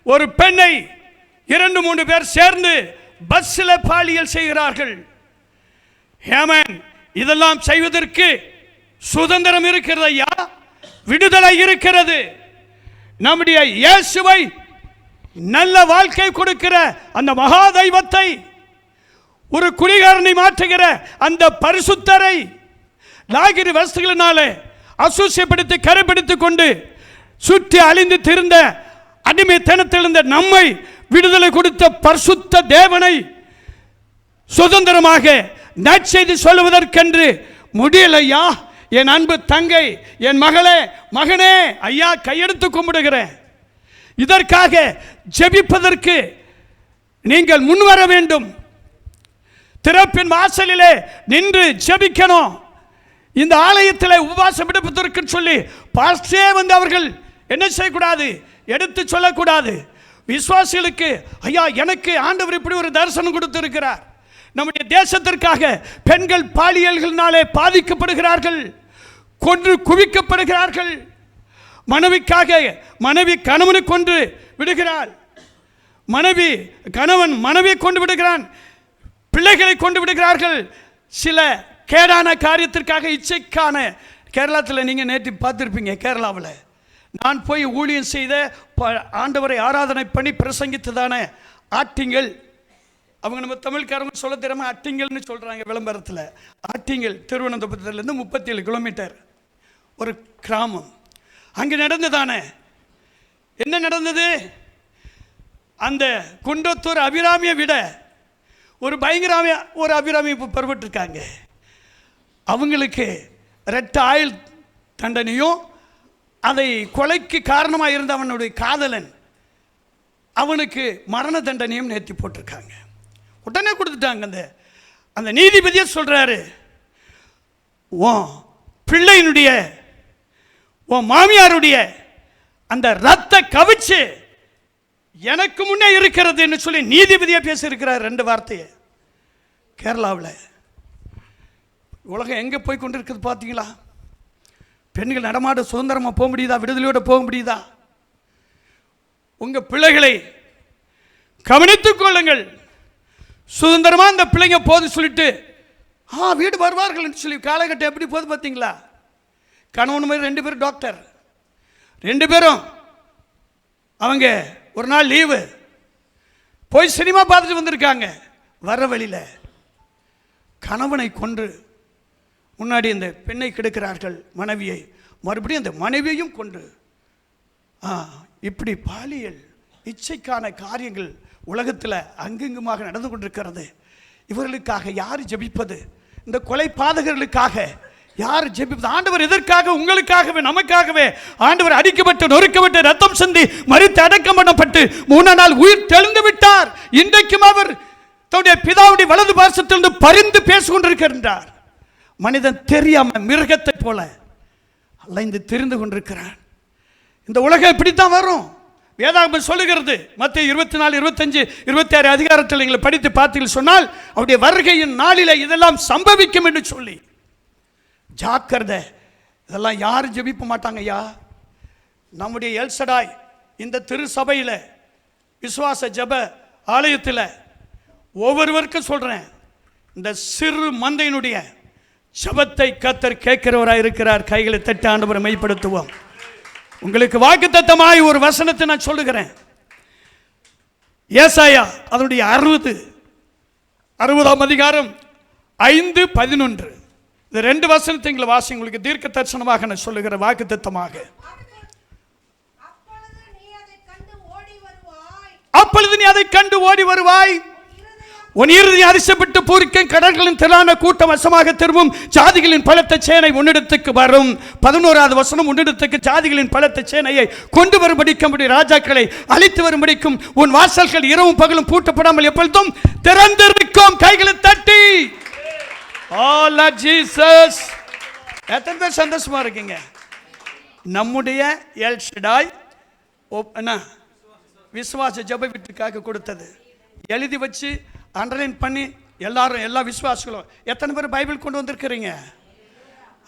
ஒரு பெண்ணை 2-3 பேர் சேர்ந்து பஸ்ஸில் பாலியல் செய்கிறார்கள். ஏமன், இதெல்லாம் செய்வதற்கு சுதந்திரம் இருக்கிறது ஐயா, விடுதலை இருக்கிறது. நம்முடைய இயேசுவை, நல்ல வாழ்க்கை கொடுக்கிற அந்த மகா தெய்வத்தை, ஒரு குடிகாரனை மாற்றுகிற அந்த பரிசுத்தரை லாகிரி வஸ்துகளினாலே அசூசியப்படுத்தி கரைப்படுத்திக் கொண்டு சுற்றி அழிந்து திரிந்த அடிமைத்தனத்திலிருந்த நம்மை விடுதலை கொடுத்த பரிசுத்த தேவனை சுதந்திரமாக நற்செய்தி சொல்லுவதற்கென்று முடியலையா? என் அன்பு தங்கை, என் மகளே, மகனே, ஐயா கையெடுத்து கும்பிடுகிறேன். இதற்காக ஜெபிப்பதற்கு நீங்கள் முன்வர வேண்டும். திறப்பின் வாசலிலே நின்று ஜெபிக்கணும். இந்த ஆலயத்தில் உபவாசம் எடுப்பதற்கு சொல்லி பாஸ்டே வந்து அவர்கள் என்ன செய்யக்கூடாது, எடுத்து சொல்லக்கூடாது. விசுவாசிகளுக்கு, ஐயா எனக்கு ஆண்டவர் இப்படி ஒரு தரிசனம் கொடுத்திருக்கிறார். நம்முடைய தேசத்திற்காக பெண்கள் பாலியல்களினாலே பாதிக்கப்படுகிறார்கள், கொன்று குவிக்கப்படுகிறார்கள். மனைவிக்காக மனைவி கணவனை கொன்று விடுகிறாள், கணவன் மனைவியை கொண்டு விடுகிறான், பிள்ளைகளை கொண்டு விடுகிறார்கள். சில கேடான காரியத்திற்காக, இச்சைக்கான. கேரளத்தில் நீங்கள் நேற்று பார்த்துருப்பீங்க. கேரளாவில் நான் போய் ஊழியம் செய்த, ஆண்டவரை ஆராதனை பண்ணி பிரசங்கித்ததான ஆட்டிங்கள். அவங்க நம்ம தமிழ்காரங்க சொல்ல தெரியாம அட்டிங்கல்னு சொல்கிறாங்க விளம்பரத்தில். ஆட்டிங்கல் திருவனந்தபுரத்துலேருந்து 37 கிலோமீட்டர் ஒரு கிராமம். அங்கே நடந்ததானே என்ன நடந்தது? அந்த குண்டத்தூர் அபிராமியை விட ஒரு பயங்கரமான ஒரு அபிராமி இப்போ பெறப்பட்டிருக்காங்க. அவங்களுக்கு ரெட்ட ஆயுள் தண்டனையும், அதை கொலைக்கு காரணமாக இருந்த அவனுடைய காதலன் அவனுக்கு மரண தண்டனையும் நேர்த்தி போட்டிருக்காங்க. உடனே கொடுத்துட்டாங்க. அந்த நீதிபதியே சொல்றாரு, உன் பிள்ளையினுடைய, உன் மாமியாருடைய அந்த ரத்த கவிச்சு எனக்கு முன்னே இருக்கிறதுன்னு சொல்லி நீதிபதியை பேசியிருக்கிறார் 2 வார்த்தையை. கேரளாவில் உலகம் எங்கே போய் கொண்டிருக்குது பார்த்தீங்களா? பெண்கள் நடமாட சுதந்திரமாக போக முடியுதா? விடுதலையோடு போக முடியுதா? உங்கள் பிள்ளைகளை கவனித்துக் கொள்ளுங்கள். சுதந்திரமாக அந்த பிள்ளைங்க போது சொல்லிட்டு வீடு வருவார்கள் சொல்லி காலகட்டம் எப்படி போகுது பார்த்தீங்களா? கணவன் மாதிரி 2 பேரும் டாக்டர், 2 பேரும் அவங்க ஒரு நாள் லீவு போய் சினிமா பார்த்துட்டு வந்திருக்காங்க. வர வழியில் கணவனை கொன்று முன்னாடி அந்த பெண்ணை கெடுக்கிறார்கள், மனைவியை. மறுபடியும் அந்த மனைவியையும் கொன்று, இப்படி பாலியல் இச்சைக்கான காரியங்கள் உலகத்தில் அங்கெங்குமாக நடந்து கொண்டிருக்கிறது. இவர்களுக்காக யார் ஜெபிப்பது? இந்த கொலை பாதகர்களுக்காக யார் ஜெபிப்பது? ஆண்டவர் எதற்காக? உங்களுக்காகவே, நமக்காகவே. ஆண்டவர் அடிக்கப்பட்டு, நொறுக்கப்பட்டு, ரத்தம் சிந்தி, மரித்து அடக்கம் பண்ணப்பட்டு 3 நாள் உயிர் தெழுந்து விட்டார். இன்றைக்கும் அவர் தன்னுடைய பிதாவுடைய வலது பார்சத்திலிருந்து பரிந்து பேசிக்கொண்டிருக்கின்றார். மனிதன் தெரியாம மிருகத்தை போல அலைந்து திரிந்து கொண்டிருக்கிறான். இந்த உலகம் இப்படித்தான் வரும். வேதாகமம் சொல்லுகிறது. மத்தேயு 24, 25, 26 அதிகாரத்தில் நீங்கள் படித்து பார்த்தீர்கள் சொன்னால் அவருடைய வருகையின் நாளிலே இதெல்லாம் சம்பவிக்கும் என்று சொல்லி ஜாக்கிரதை. இதெல்லாம் யாரும் ஜெபிக்க மாட்டாங்க ஐயா. நம்முடைய எல்சடாய் இந்த திருசபையில் விசுவாச ஜெப ஆலயத்தில் ஒவ்வொருவருக்கும் சொல்றேன், இந்த சிறு மந்தையினுடைய ஜெபத்தை கர்த்தர் கேட்கிறவராக இருக்கிறார். கைகளை தட்டி ஆண்டவரை மைப்படுத்துவோம். உங்களுக்கு வாக்குத்தத்தமாய் ஒரு வசனத்தை நான் சொல்லுகிறேன். ஏசாயா அதனுடைய 60ஆம் அதிகாரம் 5:11 இந்த 2 வசனத்தை எங்களை வாசி. உங்களுக்கு தீர்க்க தரிசனமாக நான் சொல்லுகிற வாக்குத்தத்தமாக. அப்பொழுது நீ அதை கண்டு ஓடி வருவாய். உன் இறுதி அரிசப்பட்டு பூரிக்கும் கடல்களின் திரளான கூட்டம் வசமாக திரும்பும். ஜாதிகளின் பலத்த சேனை உன்னிடத்துக்கு வரும். 11வது வசனம், உன்னிடத்துக்கு ஜாதிகளின் பலத்த சேனையை கொண்டு வரும்படிக்கும்படி ராஜாக்களை அழைத்து வரும்படிக்கும் உன் வாசல்கள் இரவும் பகலும் பூட்டப்படாமல் எப்பொழுதும் திறந்திருக்கும். கைகளை தட்டி ஜீசஸ். எத்தனை பேர் சந்தோஷமா இருக்கீங்க? நம்முடைய எல் ஷடாய் விசுவாச ஜெப வீட்டுக்காக கொடுத்தது எழுதி வச்சு அண்டர்லைன் பண்ணி எல்லாரும், எல்லா விசுவாசிகளும் எத்தனை பேர் பைபிள் கொண்டு வந்திருக்கிறீங்க?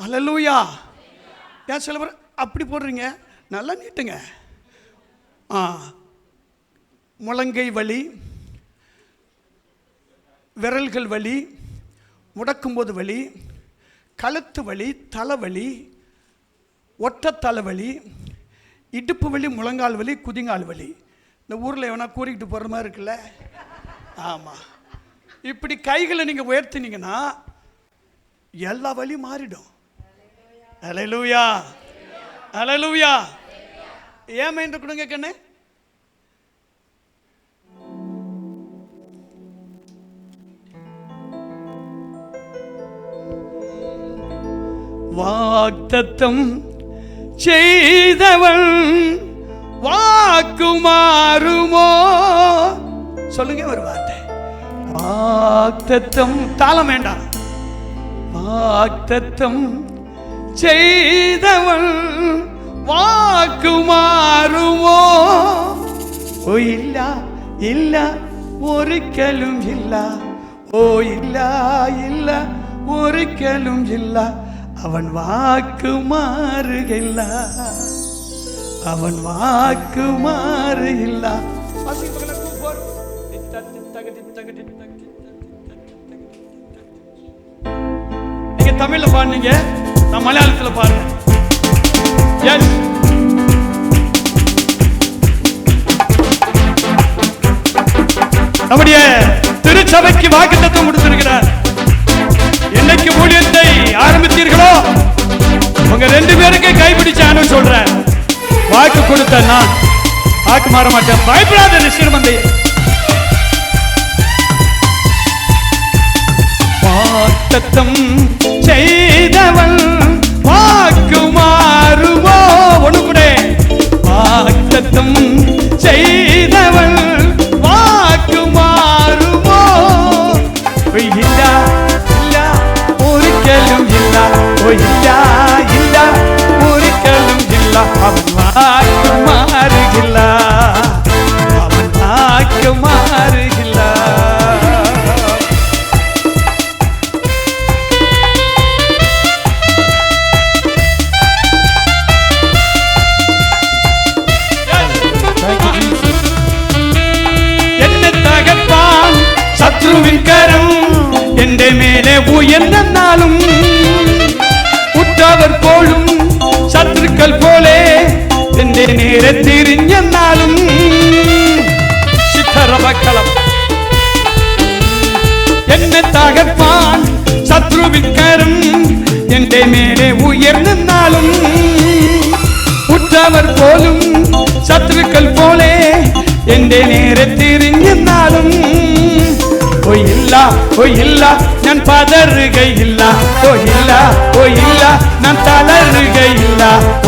அல்லேலூயா. ஏன் சில பேர் அப்படி போடுறீங்க? நல்லா நீட்டுங்க. முழங்கை வலி, விரல்கள் வலி, முடக்கும்போது வலி, கழுத்து வலி, தலைவலி, ஒற்றை தலைவலி, இடுப்பு வலி, முழங்கால் வலி, குதிங்கால் வலி. இந்த ஊரில் எவனா கூறிக்கிட்டு போகிற மாதிரி இருக்குல்ல? ஆமாம். இப்படி கைகளை நீங்கள் உயர்த்தினீங்கன்னா எல்லா வலியும் மாறிடும். அல்லேலூயா, அல்லேலூயா. ஏன் மைண்ட் கொடுங்க கண்ணு. வாக்தத்தம் செய்தவன் வாக்கு மாறுமோ? சொல்லுங்க ஒரு வார்த்தை. வாக்தத்தம், தாளம் வேண்டாம். வாக்தத்தம் செய்தவன் வாக்கு மாறுமோ? ஓ இல்ல இல்ல ஒருக்கலும் இல்ல. ஓ இல்ல இல்ல ஒருக்கலும் இல்ல. அவன் வாக்கு மாறுகில்ல. அவன் வாக்கு மாறுகில்ல. நீங்க தமிழ்ல பாடுனீங்க, நான் மலையாளத்துல பாடுறேன். எஸ், நம்முடைய திருச்சபைக்கு வாக்குத்தத்தம் கொடுத்திருக்கிறார். என்னைக்கு ஊழியத்தை ஆரம்பித்தீர்களோ உங்க 2 பேருக்கு கைப்பிடிச்சான்னு சொல்றேன். வாக்கு கொடுத்த நான் வாக்கு மாற மாட்டேன். பயப்படாத நிச்சயமந்தை. வாக்குத்தத்தம் செய்தவன் வாக்கு மாறுமோ? ஒண்ணு கூட. வாக்குத்தத்தம் செய்தவன் வாக்கு மாறுமோ? இல்ல இல்ல ஒருக்கலும் இல்ல. ஓ இல்ல இல்ல ஒருக்கலும் இல்ல. அவன் வாக்கு மாறுகில்ல. அவன் வாக்கு மாறுகில்ல. என்ன தகப்பான் சத்ருவின் கரம் எந்த மேலே உயர்ந்தாலும் உற்றவர் போலும் சத்துருக்கள் போலே எந்த நேரத்திரிஞ்சாலும் சித்தரவக்களம் என்ன தகப்பான் சத்ருவின் கரம் எந்த மேலே உயர்ந்தாலும் உற்றவர் போலும் சத்துருக்கள் போலே எந்த நேரத்திரிஞ்சாலும் இல்ல ഓ ഇല്ല ഞാൻ പതറുകയില്ല ഓ ഇല്ല ഓ ഇല്ല ഞാൻ തളരുകയില്ല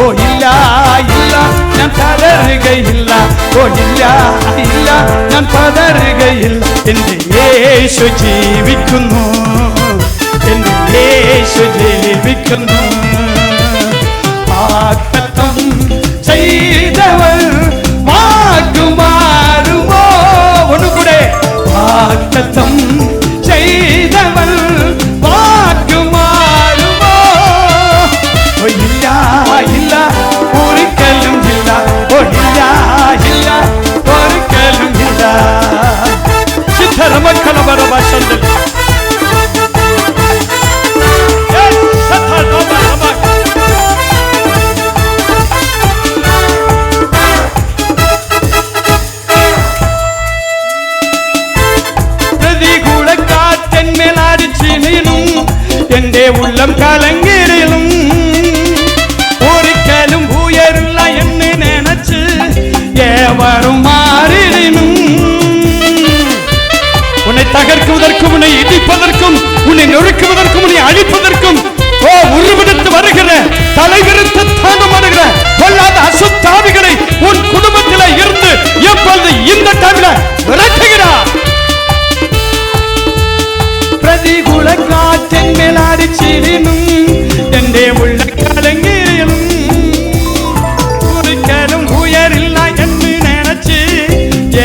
ഓ ഇല്ല ഇല്ല ഞാൻ തളരുകയില്ല ഓ ഇല്ല ഇല്ല ഞാൻ പതറുകയില്ല എൻ്റെ യേശു ജീവിക്കുന്നു എൻ്റെ യേശു ജീവിക്കുന്നു വാഗ്ദത്തം ചെയ്തവൾ വാക്കുമാറുമോ ഒന്നുകൂടെ വാഗ്ദത്തം ചെയ്തവൾ വാക്കുമാറുമോ ഓ ഇല്ല ഇല്ല ഒരിക്കലും ഇല്ല ഓ ഇല്ല ഇല്ല ഒരിക്കലും ഇല്ല സിദ്ധരമക്കലവര ഭാഷയിൽ എന്റെ ഉള്ളം കലങ്ങിലും ഒരിക്കലും ഉയരില്ല എന്ന് നനച്ച് ഏവരും മാറിനും உன்னை தகர்க்குவதற்கும் உன்னை இடிப்பதற்கும் உன்னை நொறுக்குவதற்கும் உன்னை அழிப்பதற்கும் உருவெடுத்து வருகிற தலைவிரித்து தாண்டம் வருகிற பொல்லாத அசுத்தாவிகளை உன் குடும்பத்தில் இருந்து எப்பொழுது இந்த டைம்ல விரட்டுகிறார் പ്രതികൂല കാറ്റെന്മേൽ അടിച്ചിരുന്നും എന്റെ ഉള്ള കലങ്ങിലും ഒരിക്കലും ഉയരില്ല എന്ന് നനച്ച്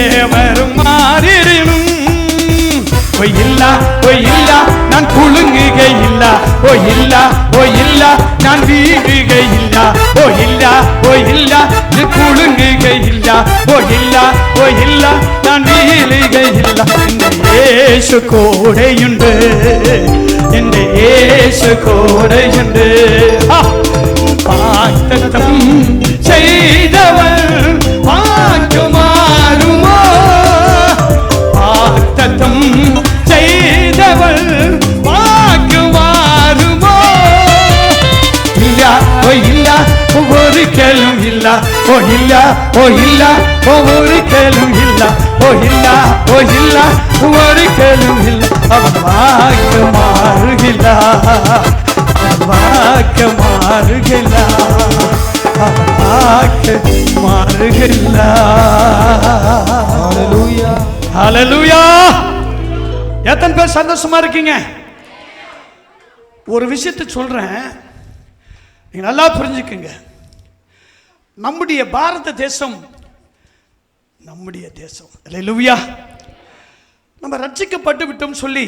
ഏവരും മാറിയിരുന്നു ഓ ഇല്ല ഞാൻ കുളുങ്ങുകയില്ല ഓ ഇല്ല ഞാൻ വീഴുകയില്ല ഓ ഇല്ല ഞാൻ കുളുങ്ങുകയില്ല ഓ ഇല്ല ഞാൻ വീഴുകയില്ല എൻ്റെ യേശു കൂടെയുണ്ട് എൻ്റെ യേശു കൂടെയുണ്ട് വാഗ്ദത്തം ചെയ്തവൾ വാക്കുമാറുമോ വാഗ്ദത്തം ചെയ്തവൾ വാക്കുമാറുമോ ഇല്ല ഓ ഇല്ല ഒരിക്കലും ഇല്ല ഓ ഇല്ല ഒരിക്കലും ഇല്ല ഓ ഇല്ല ഒരിക്കലും ഇല്ല അവൻ വാക്ക് മാറുകില്ല അവൻ വാക്ക് മാറുകില്ല അവൻ വാക്ക് മാറുകില്ല ஹல்லேலூயா ஹல்லேலூயா எத்தனை பேர் சந்தோஷமா இருக்கீங்க ஒரு விஷயத்தை சொல்றேன் நீங்க நல்லா புரிஞ்சுக்கங்க நம்முடைய பாரத தேசம் நம்முடைய தேசம் ஹல்லேலூயா நம்ம ரட்சிக்கப்பட்டு விட்டோம் சொல்லி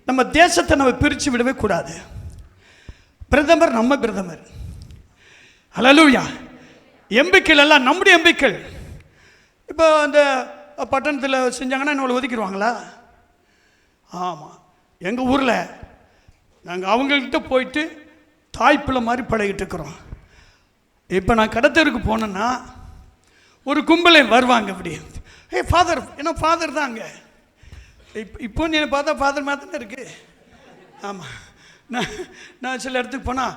நம்ம தேசத்தை நம்ம பிரித்து விடவே கூடாது பிரதமர் நம்ம பிரதமர் ஹல்லேலூயா எம்பிக்கள் எல்லாம் நம்முடைய எம்பிக்கள் இப்போ அந்த பட்டணத்தில் செஞ்சாங்கன்னா நம்மளை ஒதுக்கிடுவாங்களா ஆமாம் எங்கள் ஊரில் நாங்கள் அவங்கள்கிட்ட போயிட்டு தாய்ப்பிள்ளை மாதிரி பழகிட்டு இருக்கிறோம் இப்போ நான் கடத்தருக்கு போனேன்னா ஒரு கும்பலை வருவாங்க அப்படி ஃபாதர் என்ன ஃபாதர் தான் அங்கே இப்போ நீ பார்த்தா ஃபாதர் மாதிரி தானே இருக்குது ஆமாம் நான் சில இடத்துக்கு போனால்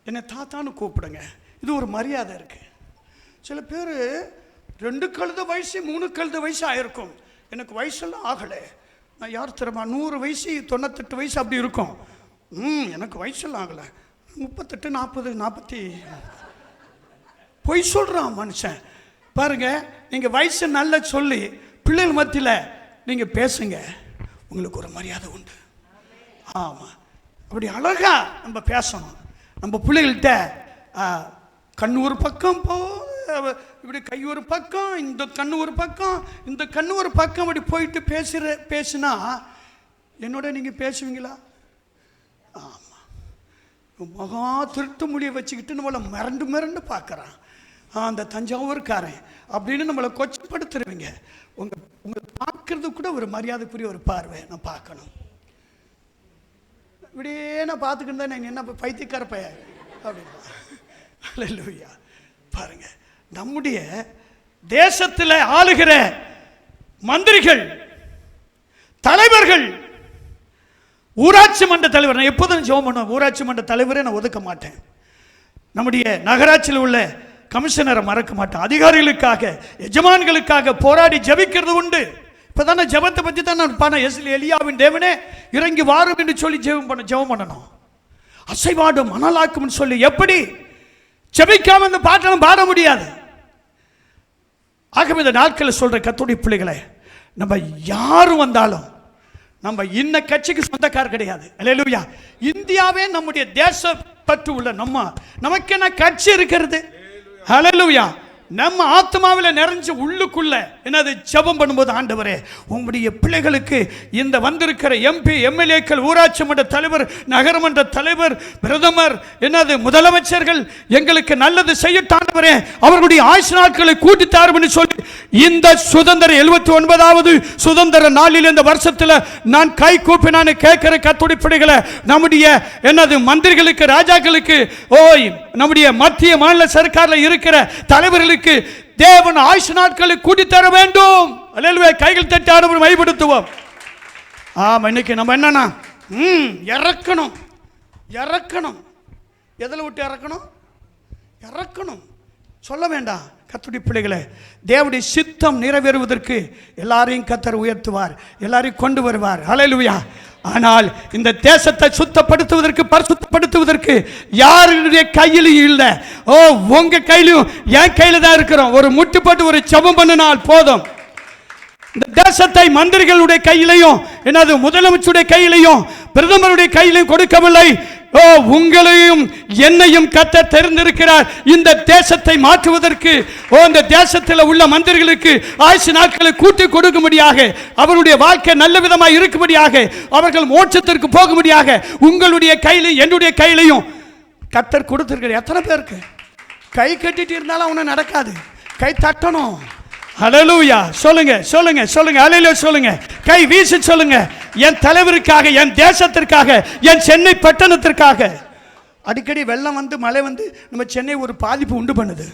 என்னை தாத்தான்னு கூப்பிடுங்க இது ஒரு மரியாதை இருக்குது சில பேர் 2 கழுத வயசு 3 கழுத வயசு ஆகிருக்கும் எனக்கு வயசெல்லாம் ஆகலை நான் யார் தெரியுமா 100 வயசு 98 வயசு அப்படி இருக்கும் எனக்கு வயசெல்லாம் ஆகலை 38 40 40 பொய் சொல்கிறான் மனுஷன் பாருங்கள் நீங்கள் வயசு நல்லா சொல்லி பிள்ளைகள் மத்தியில் நீங்கள் பேசுங்க உங்களுக்கு ஒரு மரியாதை உண்டு ஆமாம் அப்படி அழகாக நம்ம பேசணும் நம்ம பிள்ளைகள்கிட்ட கண் ஒரு பக்கம் இப்படி கை ஒரு பக்கம் இந்த கண் ஒரு பக்கம் இந்த கண் ஒரு பக்கம் அப்படி போயிட்டு பேசுனா என்னோட நீங்கள் பேசுவீங்களா ஆமாம் மகா திருட்டு மொழியை வச்சுக்கிட்டு நம்மளை மிரண்டு பார்க்குறான் அந்த தஞ்சாவூர்காரன் அப்படின்னு நம்மளை கொச்சப்படுத்துருவீங்க உங்களை பார்க்கறது கூட ஒரு மரியாதைக்குரிய ஒரு பார்வை நான் பார்க்கணும் இப்படியே நான் பார்த்துக்கிட்டு தான் நான் என்ன பைத்தியக்கார பையன் அப்படின்னா ஹல்லேலூயா பாருங்க நம்முடைய தேசத்தில் ஆளுகிற மந்திரிகள் தலைவர்கள் ஊராட்சி மன்ற தலைவர் நான் எப்போதும் ஜெபம் பண்ணுவேன் ஊராட்சி மன்ற தலைவரை நான் ஒதுக்க மாட்டேன் நம்முடைய நகராட்சியில் உள்ள கமிஷனரை மறக்க மாட்டேன் அதிகாரிகளுக்காக எஜமான்களுக்காக போராடி ஜெபிக்கிறது உண்டு இப்பதானே ஜெபத்தை பத்தி தான் நான் பண்ண. எலியாவின் தேவனே இறங்கி வாரும் என்று சொல்லி ஜெபம் பண்ணணும். அசைவாடும் மணலாக்கும் சொல்லி எப்படி ஜெபிக்காம இந்த பாட்டை பாட முடியாது. ஆகவே இந்த நாட்களில் சொல்ற கர்த்தருடைய பிள்ளைகளை, நம்ம யாரும் வந்தாலும் நம்ம இன்ன கட்சிக்கு சொந்தக்காரர் கிடையாது. அல்லேலூயா. இந்தியாவே நம்முடைய தேச பற்று உள்ள நமக்கு என்ன கட்சி இருக்கிறது? அல்லேலூயா. நம்ம ஆத்மாவில் நிறைஞ்சு உள்ளுக்குள்ள என்னது ஜெபம் பண்ணும்போது, ஆண்டவரே உங்களுடைய பிள்ளைகளுக்கு இந்த வந்திருக்கிற எம்பி எம்எல்ஏக்கள், ஊராட்சி மன்ற தலைவர், நகரமன்ற தலைவர், பிரதமர், என்னது முதலமைச்சர்கள் எங்களுக்கு நல்லது செய்யட்டும் ஆண்டவரே, அவர்களுடைய ஆயுசு நாட்களை கூட்டித்தாரும் என்று சொல்லி இந்த சுதந்திர 79வது சுதந்திர நாளில் இந்த வருஷத்தில் நான் கை கூப்பி நான் கேட்கிற கர்த்தருடைய பிள்ளைகளை, நம்முடைய என்னது மந்திரிகளுக்கு, ராஜாக்களுக்கு, நம்முடைய மத்திய மாநில சர்க்காரில் இருக்கிற தலைவர்களுக்கு தேவன் ஆயுசு நாட்களை கூட்டி தர வேண்டும். அல்லேலூயா. கைகள் தட்டி ஆண்டவரை மைப்படுத்துவோம். இன்னைக்கு நம்ம என்னன்னா இறக்கணும். எதில் விட்டு இறக்கணும் சொல்ல வேண்டாம். கர்த்தருடைய பிள்ளைகளே, தேவனுடைய சித்தம் நிறைவேறுவதற்கு எல்லாரையும் கர்த்தர் உயர்த்துவார், எல்லாரையும் கொண்டு வருவார். அல்லேலூயா. ஆனால் இந்த தேசத்தை சுத்தப்படுத்துவதற்கு, பரிசுத்தப்படுத்துவதற்கு யாருடைய கையிலும் இல்லை. உங்க கையிலும் என் கையில தான் இருக்கிறோம். ஒரு முட்டுப்பட்டு ஒரு ஜெபம் பண்ணினால் போதும். இந்த தேசத்தை மந்திரிகளுடைய கையிலையும், என்னது முதலமைச்சருடைய கையிலையும், பிரதமருடைய கையிலையும் கொடுக்கவில்லை. உங்களையும் என்னையும் கர்த்தர் தெரிந்திருக்கிறார். இந்த தேசத்தை மாற்றுவதற்கு, இந்த தேசத்தில் உள்ள மந்திரிகளுக்கு ஆயுசு நாட்களை கூட்டி கொடுக்கும்படியாக, அவருடைய வாழ்க்கை நல்ல விதமாக இருக்கும்படியாக, அவர்கள் மோட்சத்திற்கு போகும்படியாக உங்களுடைய கையிலையும் என்னுடைய கையிலையும் கர்த்தர் கொடுத்திருக்கிறார். எத்தனை பேருக்கு கை கட்டிட்டு இருந்தாலும் அவனை நடக்காது. கை தட்டணும். ஹல்லேலூயா. சொல்லுங்க. ஹல்லேலூயா சொல்லுங்க. கை வீசி சொல்லுங்க. என் தலைவருக்காக, என் தேசத்திற்காக, என் சென்னை பட்டணத்திற்காக. அடிக்கடி வெள்ளம் வந்து மழை வந்து நம்ம சென்னை ஒரு பாதிப்பு உண்டு பண்ணுது.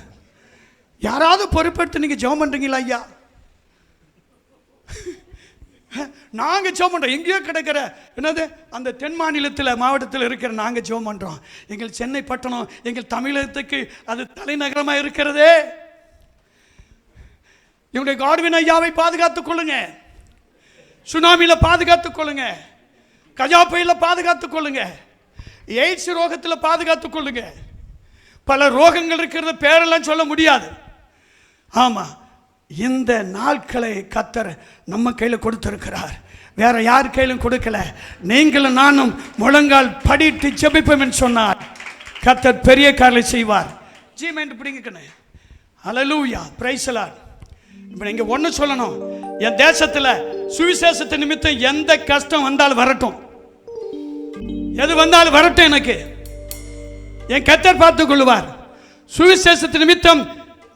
யாராவது பொறுப்பெடுத்து நீங்க ஜெபம் பண்றீங்களா ஐயா? நாங்க ஜெபம் பண்றோம். எங்கேயோ கிடைக்கிற என்னது அந்த தென் மாநிலத்தில் மாவட்டத்தில் இருக்கிற நாங்க ஜெபம் பண்றோம். எங்கள் சென்னை பட்டணம், எங்கள் தமிழகத்துக்கு அது தலைநகரமாக இருக்கிறதே. இவனுடைய காட்வின் ஐயாவை பாதுகாத்துக் கொள்ளுங்க. சுனாமியில் பாதுகாத்துக் கொள்ளுங்க. கஜா புயலில் பாதுகாத்துக் கொள்ளுங்க. எய்ட்ஸ் ரோகத்தில் பாதுகாத்துக் கொள்ளுங்க. பல ரோகங்கள் இருக்கிறது, பேரெல்லாம் சொல்ல முடியாது. ஆமா, இந்த நாட்களை கர்த்தர் நம்ம கையில் கொடுத்திருக்கிறார். வேற யார் கையிலும் கொடுக்கல. நீங்களும் நானும் முழங்கால் படிட்டு ஜெபிப்போம் என்று சொன்னார் கர்த்தர் பெரிய காரியங்களை செய்வார். ஜீமெண்ட் பிடிங்கக்கண்ணே. ஹல்லேலூயா. Praise the lord. இப்போ நீங்கள் ஒன்று சொல்லணும், என் தேசத்தில் சுவிசேஷத்தை நிமித்தம் எந்த கஷ்டம் வந்தாலும் வரட்டும், எது வந்தாலும் வரட்டும், எனக்கு என் கர்த்தர் பார்த்துக் கொள்வார். சுவிசேஷத்து நிமித்தம்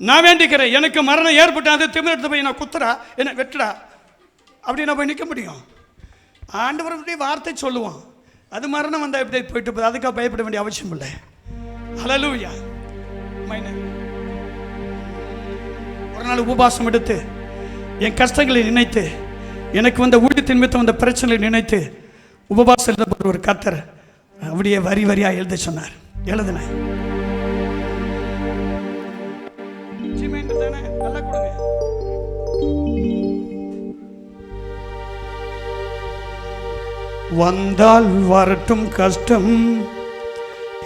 நான் வேண்டிக்கிறேன். எனக்கு மரணம் ஏற்பட்டு அதை திமிரெடுத்து போய் நான் குத்துறா, என்ன வெட்டுறா, அப்படி நான் போய் நிற்க முடியும்? ஆண்டவருடைய வார்த்தை சொல்லுவோம். அது மரணம் வந்தால் எப்படி போயிட்டு போகுது, அதுக்காக பயப்பட வேண்டிய அவசியம் இல்லை. ஹல்லேலூயா. ஒரு நாள் உபவாசம் எடுத்து என் கஷ்டங்களை நினைத்து, எனக்கு வந்த ஊழியத்தின் நிமித்தம் வந்த பிரச்சனைகளை நினைத்து உபவாசம் எழுத ஒரு கர்த்தர் அப்படியே வரி வரியா எழுத சொன்னார். எழுதினேன். நல்லா கொடுங்க. வந்தால் வரட்டும் கஷ்டம்,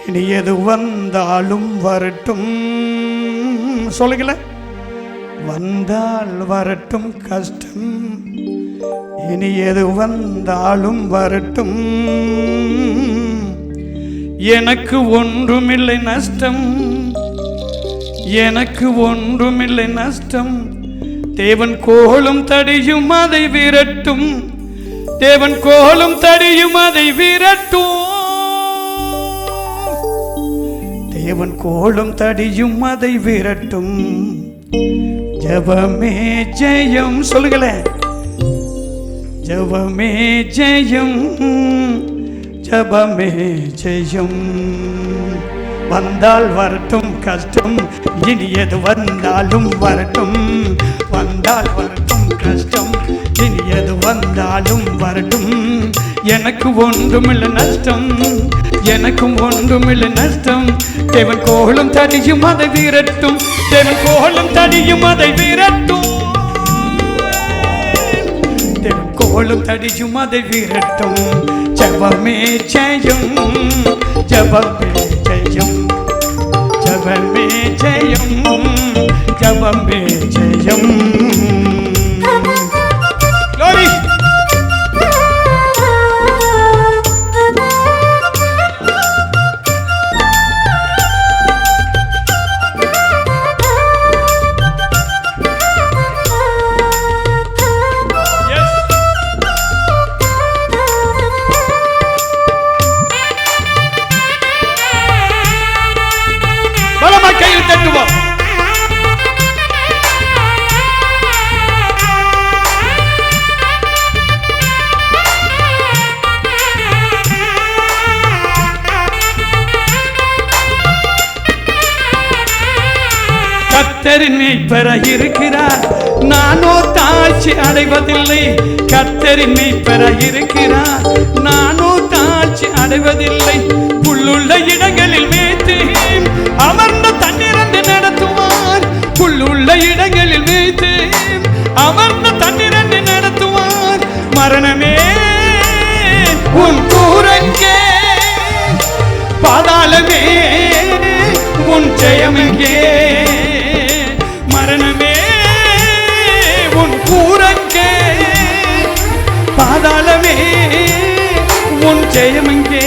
இனி எது வந்தாலும் வரட்டும். சொல்லுங்கள. வந்தால் வரட்டும் கஷ்டம், இனி எது வந்தாலும் வரட்டும். எனக்கு ஒன்றுமில்லை நஷ்டம், எனக்கு ஒன்றுமில்லை நஷ்டம். தேவன் கோலும் தடியும் அதை விரட்டும், தேவன் கோலும் தடியும் அதை விரட்டும். தேவன் கோலும் தடியும் அதை விரட்டும். ஜெபமே ஜெயம். சொல்லுங்களேன். ஜெபமே ஜெயம், ஜெபமே ஜெயம். வந்தால் வரட்டும் கஷ்டம், இனி எது வந்தாலும் வரட்டும். வந்தால் வரட்டும் கஷ்டம், இனி எது வந்தாலும் வரட்டும். எனக்கு ஒன்றுமில்லை நஷ்டம், எனக்கும் ஒன்றுமில்லை நஷ்டம். தேவன் கோலும் தடியும் அதை விரட்டும், தேவன் கோலும் தடியும் அதை விரட்டும். தோளும் தடியும் அதை விரட்டும். ஜெபமே ஜெயம், ஜெபமே ஜெயம், ஜெபமே ஜெயம், ஜெபமே ஜெயம். Glory. கையில் தட்டுவோம். கர்த்தரின் மேய்ப்பராய் இருக்கிறார், நானோ தாழ்ச்சி அடைவதில்லை. கர்த்தரின் மேய்ப்பராய் இருக்கிறார், நானோ தாழ்ச்சி அடைவதில்லை. புல்லுள்ள இடங்களில் மேய்த்து அமர்ந்த தண்ணீரண்டு நடத்துவார். புல்லுள்ள இடங்களில் மேய்த்து அமர்ந்த தண்ணீரண்டு நடத்துவார். மரணமே உன் கூரங்கே, பாதாளமே உன் ஜெயமெங்கே. மரணமே உன் கூரங்கே, பாதாளமே உன் ஜெயமெங்கே.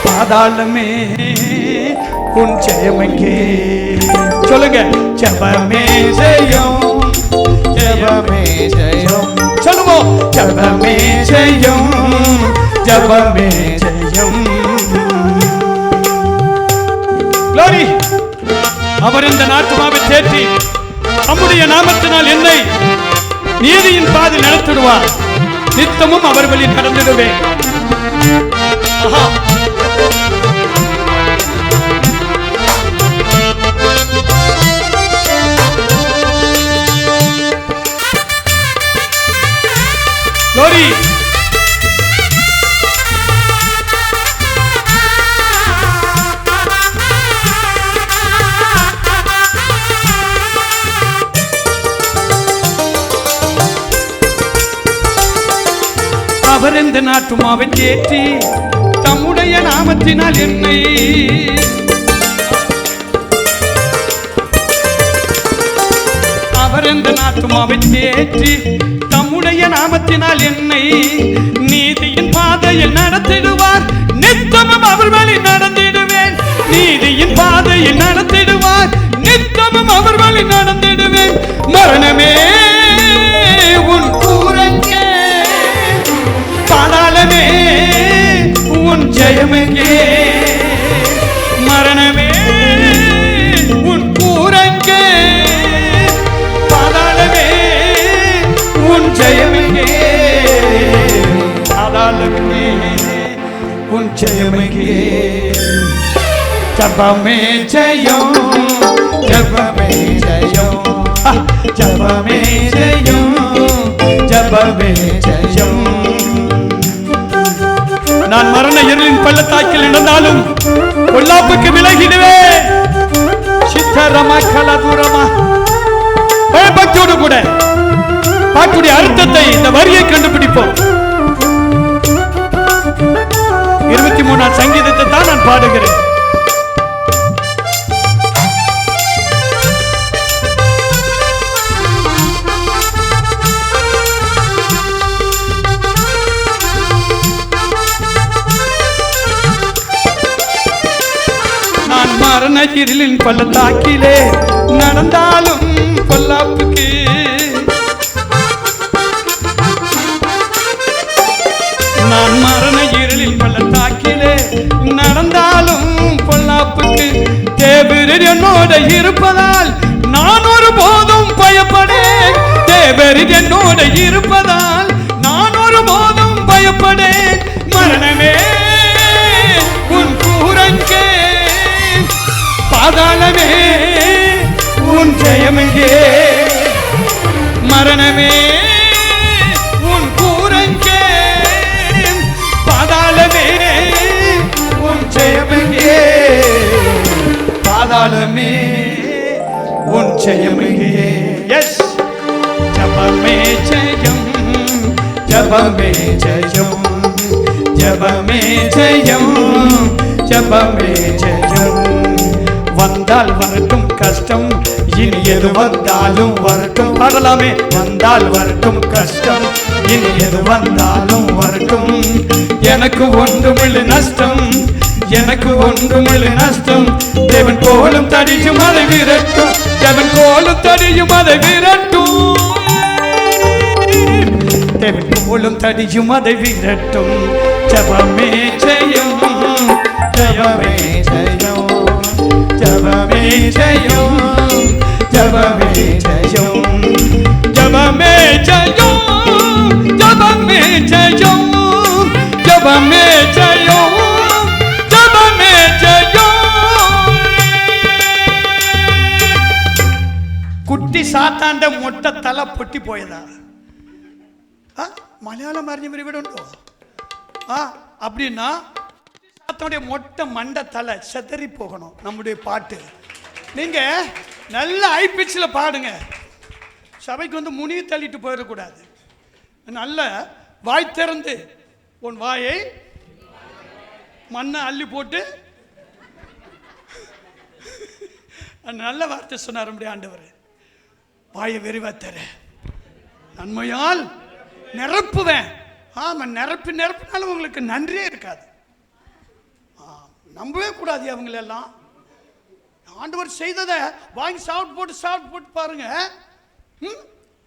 பாதாளமே உன் ஜெயமெங்கே. சொல்லுங்க. ஜெபமே ஜெயம், ஜெபமே ஜெயம். சொல்லுவோம். ஜெபமே ஜெயம், ஜெபமே ஜெயம். Glory. அவர் இந்த நாட்டுமாவை தேற்றி நம்முடைய நாமத்தினால் என்னை நீதியின் பாதை நடத்திடுவார். நித்தமும் அவர் வழி நடந்திடுவேன். Glory. அவர் இந்த நாட்டுமாவை தேற்றி தம்முடைய நாமத்தினால் என்னை அவர் இந்த நாட்டுமாவை தேற்றி தம்முடைய நாமத்தினால் என்னை நீதியின் பாதையில் நடத்திடுவார். நித்தமும் அவர் வழி நடந்திடுவேன். நீதியின் பாதையில் நடத்திடுவார். நித்தமும் அவர் வழி நடந்திடுவேன். மரணமே உன் கூரங்கே, பாதாளமே உன் ஜெயமெங்கே. மரணமே உன் கூரங்கே, பாதாளமே உன் ஜெயமெங்கே. பாதாளமே உன் ஜெயமெங்கே. ஜெபமே ஜெயம், ஜெபமே ஜெயம், ஜெபமே ஜெயம், ஜெபமே ஜெயம். நான் மரண இருளின் பள்ளத்தாக்கில் நடந்தாலும் பொல்லாப்புக்கு விலகிடுவேன். சித்தரமா கலதுரமா. பயபக்தியோடு கூட பாட்டுடைய அர்த்தத்தை, இந்த வரியை கண்டுபிடிப்போம். 23ஆம் சங்கீதத்தை தான் நான் பாடுகிறேன். மரண இருளின் பள்ளத்தாக்கிலே நடந்தாலும் பொல்லாப்புக்கு நான் மரண இருளின் பள்ளத்தாக்கிலே நடந்தாலும் பொல்லாப்புக்கு தேவரீர் என்னோட இருப்பதால் நான் ஒரு போதும் பயப்படேன். தேவரீர் என்னோட இருப்பதால் நான் ஒரு போதும் பயப்படேன். மரணமே உன் கூரங்கே, பாதாளமே உன் ஜெயமெங்கே. மரணமே உன் கூரங்கே, பாதாளமே உன் ஜெயமெங்கே. பாதாளமே உன் ஜெயமெங்கே. எஸ். ஜெபமே ஜெயம், ஜபமே ஜெயம், ஜபமே ஜெயம், ஜபமே ஜெயம். வந்தால் வரட்டும் கஷ்டம், இனி எது வந்தாலும் வரட்டும். பாடலாமே. வந்தால் வரட்டும் கஷ்டம், இனி எது வந்தாலும் வரட்டும். எனக்கு ஒன்றுமில்லை நஷ்டம், எனக்கு ஒன்றுமில்லை நஷ்டம். தேவன் கோலும் தடியும் அதை விரட்டும், தேவன் கோலும் தடியும் அதை விரட்டும். தேவன் கோலும் தடியும் அதை விரட்டும். ஜபமே ஜெயம், ஜபமே ஜெயம், ஜபமே ஜெயம், ஜபமே ஜெயம், ஜபமே ஜெயம், ஜபமே ஜெயம், ஜபமே ஜெயம், ஜபமே ஜெயம். குட்டி சாத்தாண்ட மொட்டை தலை பொட்டி போயதா? மலையாளம் அறிஞர் விட உண்டோ? அப்படின்னா சாத்தானுடைய மொட்டை மண்டை தலை செதறி போகணும். நம்முடைய பாட்டு நீங்க நல்ல ஹை பிட்சில் பாடுங்க. சபைக்கு வந்து முனிவு தள்ளிட்டு போயிடக்கூடாது. நல்ல வாய் திறந்து உன் வாயை மண்ணை அள்ளி போட்டு நல்ல வார்த்தை சொன்னார் நம்முடைய ஆண்டவர். வாயை விரிவா தர நன்மையால் நிரப்புவேன். ஆமா, நிரப்பினாலும் உங்களுக்கு நன்றியே இருக்காது. நம்பவே கூடாது அவங்களெல்லாம். ஆண்டவர் செய்ததை வாங்கி சாப்பிட்டு போட்டு பாருங்க.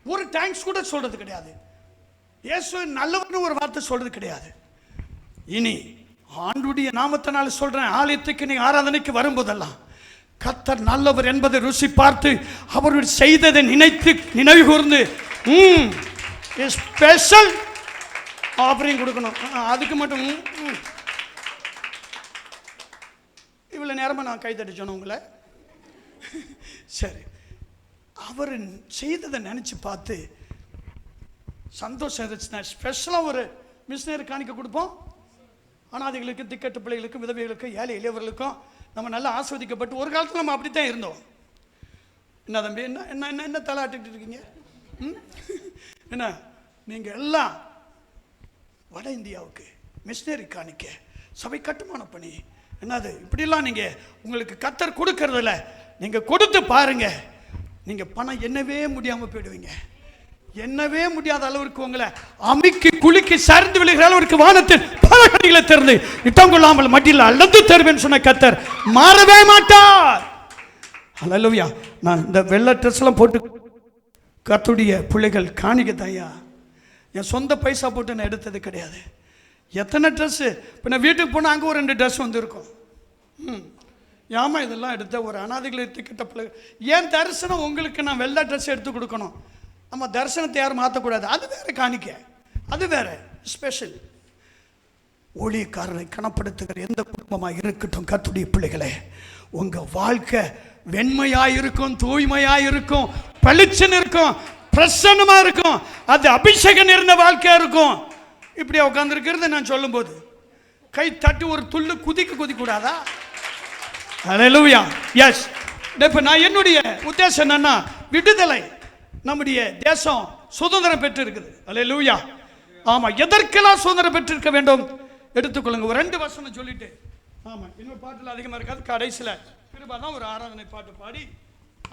ஒரு தேங்க்ஸ் கூட சொல்றது கிடையாது. இயேசு நல்லவர்னு ஒரு வார்த்தை சொல்றது கிடையாது. இனி ஆண்டுடைய நாமத்தினால சொல்றேன், ஆலயத்துக்கு நீ ஆராதனைக்கு வரும்போதெல்லாம் கர்த்தர் நல்லவர் என்பதை ருசி பார்த்து அவருடைய செய்ததை நினைத்து நினைவு கூர்ந்து ஸ்பெஷல் ஆஃபரிங் கொடுக்கணும். அதுக்கு மட்டும் இவ்வளோ நேரமாக நான் கைத்தட்டி சொன்னேன் உங்களை. சரி, அவர் செய்ததை நினச்சி பார்த்து சந்தோஷம் இருந்துச்சுன்னா ஸ்பெஷலாக ஒரு மிஷினரி காணிக்க கொடுப்போம். அனாதைகளுக்கு, திக்கட்டு பிள்ளைகளுக்கும், விதவைகளுக்கும், ஏழை எளியவர்களுக்கும் நம்ம நல்லா ஆஸ்வதிக்கப்பட்டு ஒரு காலத்தில் நம்ம அப்படி தான் இருந்தோம். என்ன தம்பி, என்ன என்ன என்ன என்ன தலையாட்டிட்டு இருக்கீங்க? என்ன நீங்கள் எல்லாம் வட இந்தியாவுக்கு மிஷினரி காணிக்க, சபை கட்டுமான பணி, என்னது இப்படிலாம் நீங்கள் உங்களுக்கு கர்த்தர் கொடுக்கறதில்ல. நீங்கள் கொடுத்து பாருங்க, நீங்கள் பணம் என்னவே முடியாமல் போயிடுவீங்க. என்னவே முடியாத அளவிற்கு உங்களை அமிக்கி குலுக்கி சரிந்து விழுகிற அளவிற்கு வானத்தில் பல கடிகளை திறந்து இட்டம் கொள்ளாமல் மட்டியில் அளந்து தருவேன் சொன்ன கர்த்தர் மாறவே மாட்டார். அல்லேலூயா. நான் இந்த வெள்ளை ட்ரெஸ் எல்லாம் போட்டு கர்த்தருடைய பிள்ளைகள் காணிக்க தாயா, என் சொந்த பைசா போட்டு நான் எடுத்தது கிடையாது. எத்தனை ட்ரெஸ்ஸு இப்போ நான் வீட்டுக்கு போனால் அங்கே ஒரு 2 ட்ரெஸ் வந்துருக்கும். ஏமா இதெல்லாம் எடுத்த ஒரு அனாதைகளை எடுத்துக்கிட்ட பிள்ளை. ஏன் தரிசனம் உங்களுக்கு நான் வெள்ளை ட்ரெஸ் எடுத்து கொடுக்கணும். நம்ம தரிசனத்தை யாரும் மாற்றக்கூடாது. அது வேற காணிக்க, அது வேற ஸ்பெஷல். ஊழியக்காரரை கனப்படுத்துகிற எந்த குடும்பமாக இருக்கட்டும் கர்த்தருடைய பிள்ளைகளே, உங்கள் வாழ்க்கை வெண்மையாக இருக்கும், தூய்மையாக இருக்கும், பளிச்சுன்னு இருக்கும், பிரசன்னமாக இருக்கும். அது அபிஷேகம் இருந்த வாழ்க்கையாக இருக்கும். இப்படியா உட்காந்துருக்கிறது நான் சொல்லும்போது கை தட்டி ஒரு துள்ளு குதிக்கூடாதா? அல்லேலூயா. எஸ். இப்போ நான் என்னுடைய உத்தேசம் என்னன்னா, விடுதலை, நம்முடைய தேசம் சுதந்திரம் பெற்று இருக்குது. அல்லேலூயா. ஆமாம், எதற்கெல்லாம் சுதந்திரம் பெற்றிருக்க வேண்டும் எடுத்துக்கொள்ளுங்க. ஒரு 2 வசனம் சொல்லிட்டு, ஆமாம் இன்னொரு பாட்டில் அதிகமாக இருக்காது, கடைசியில் கிருபா தான் ஒரு ஆராதனை பாட்டு பாடி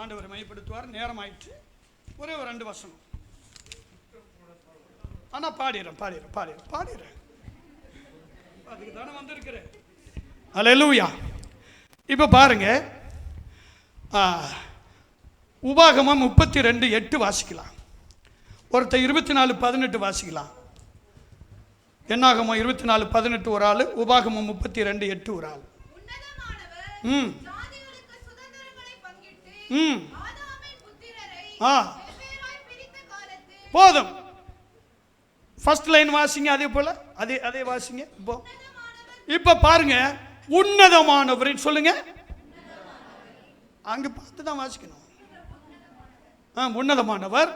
ஆண்டவரை மையப்படுத்துவார். நேரம் ஆயிடுச்சு. ஒரே ஒரு 2 வசனம். ஆனால் பாடிடுறேன். அதுக்கு தானே வந்திருக்கிறேன். அல்லேலூயா. இப்போ பாருங்க, உபாகமம் 32:8 வாசிக்கலாம். ஒருத்தர் 24:18 வாசிக்கலாம். என்னாகமம் 24:18 ஒரு ஆள், உபாகமம் 32:8 ஒரு ஆள். போதும். ஃபர்ஸ்ட் லைன் வாசிங்க, அதே போல அதே வாசிங்க. இப்போ பாருங்க, உன்னதமானவர் சொல்லுங்க. அங்க பார்த்து தான் வாசிக்கணும். உன்னதமானவர்.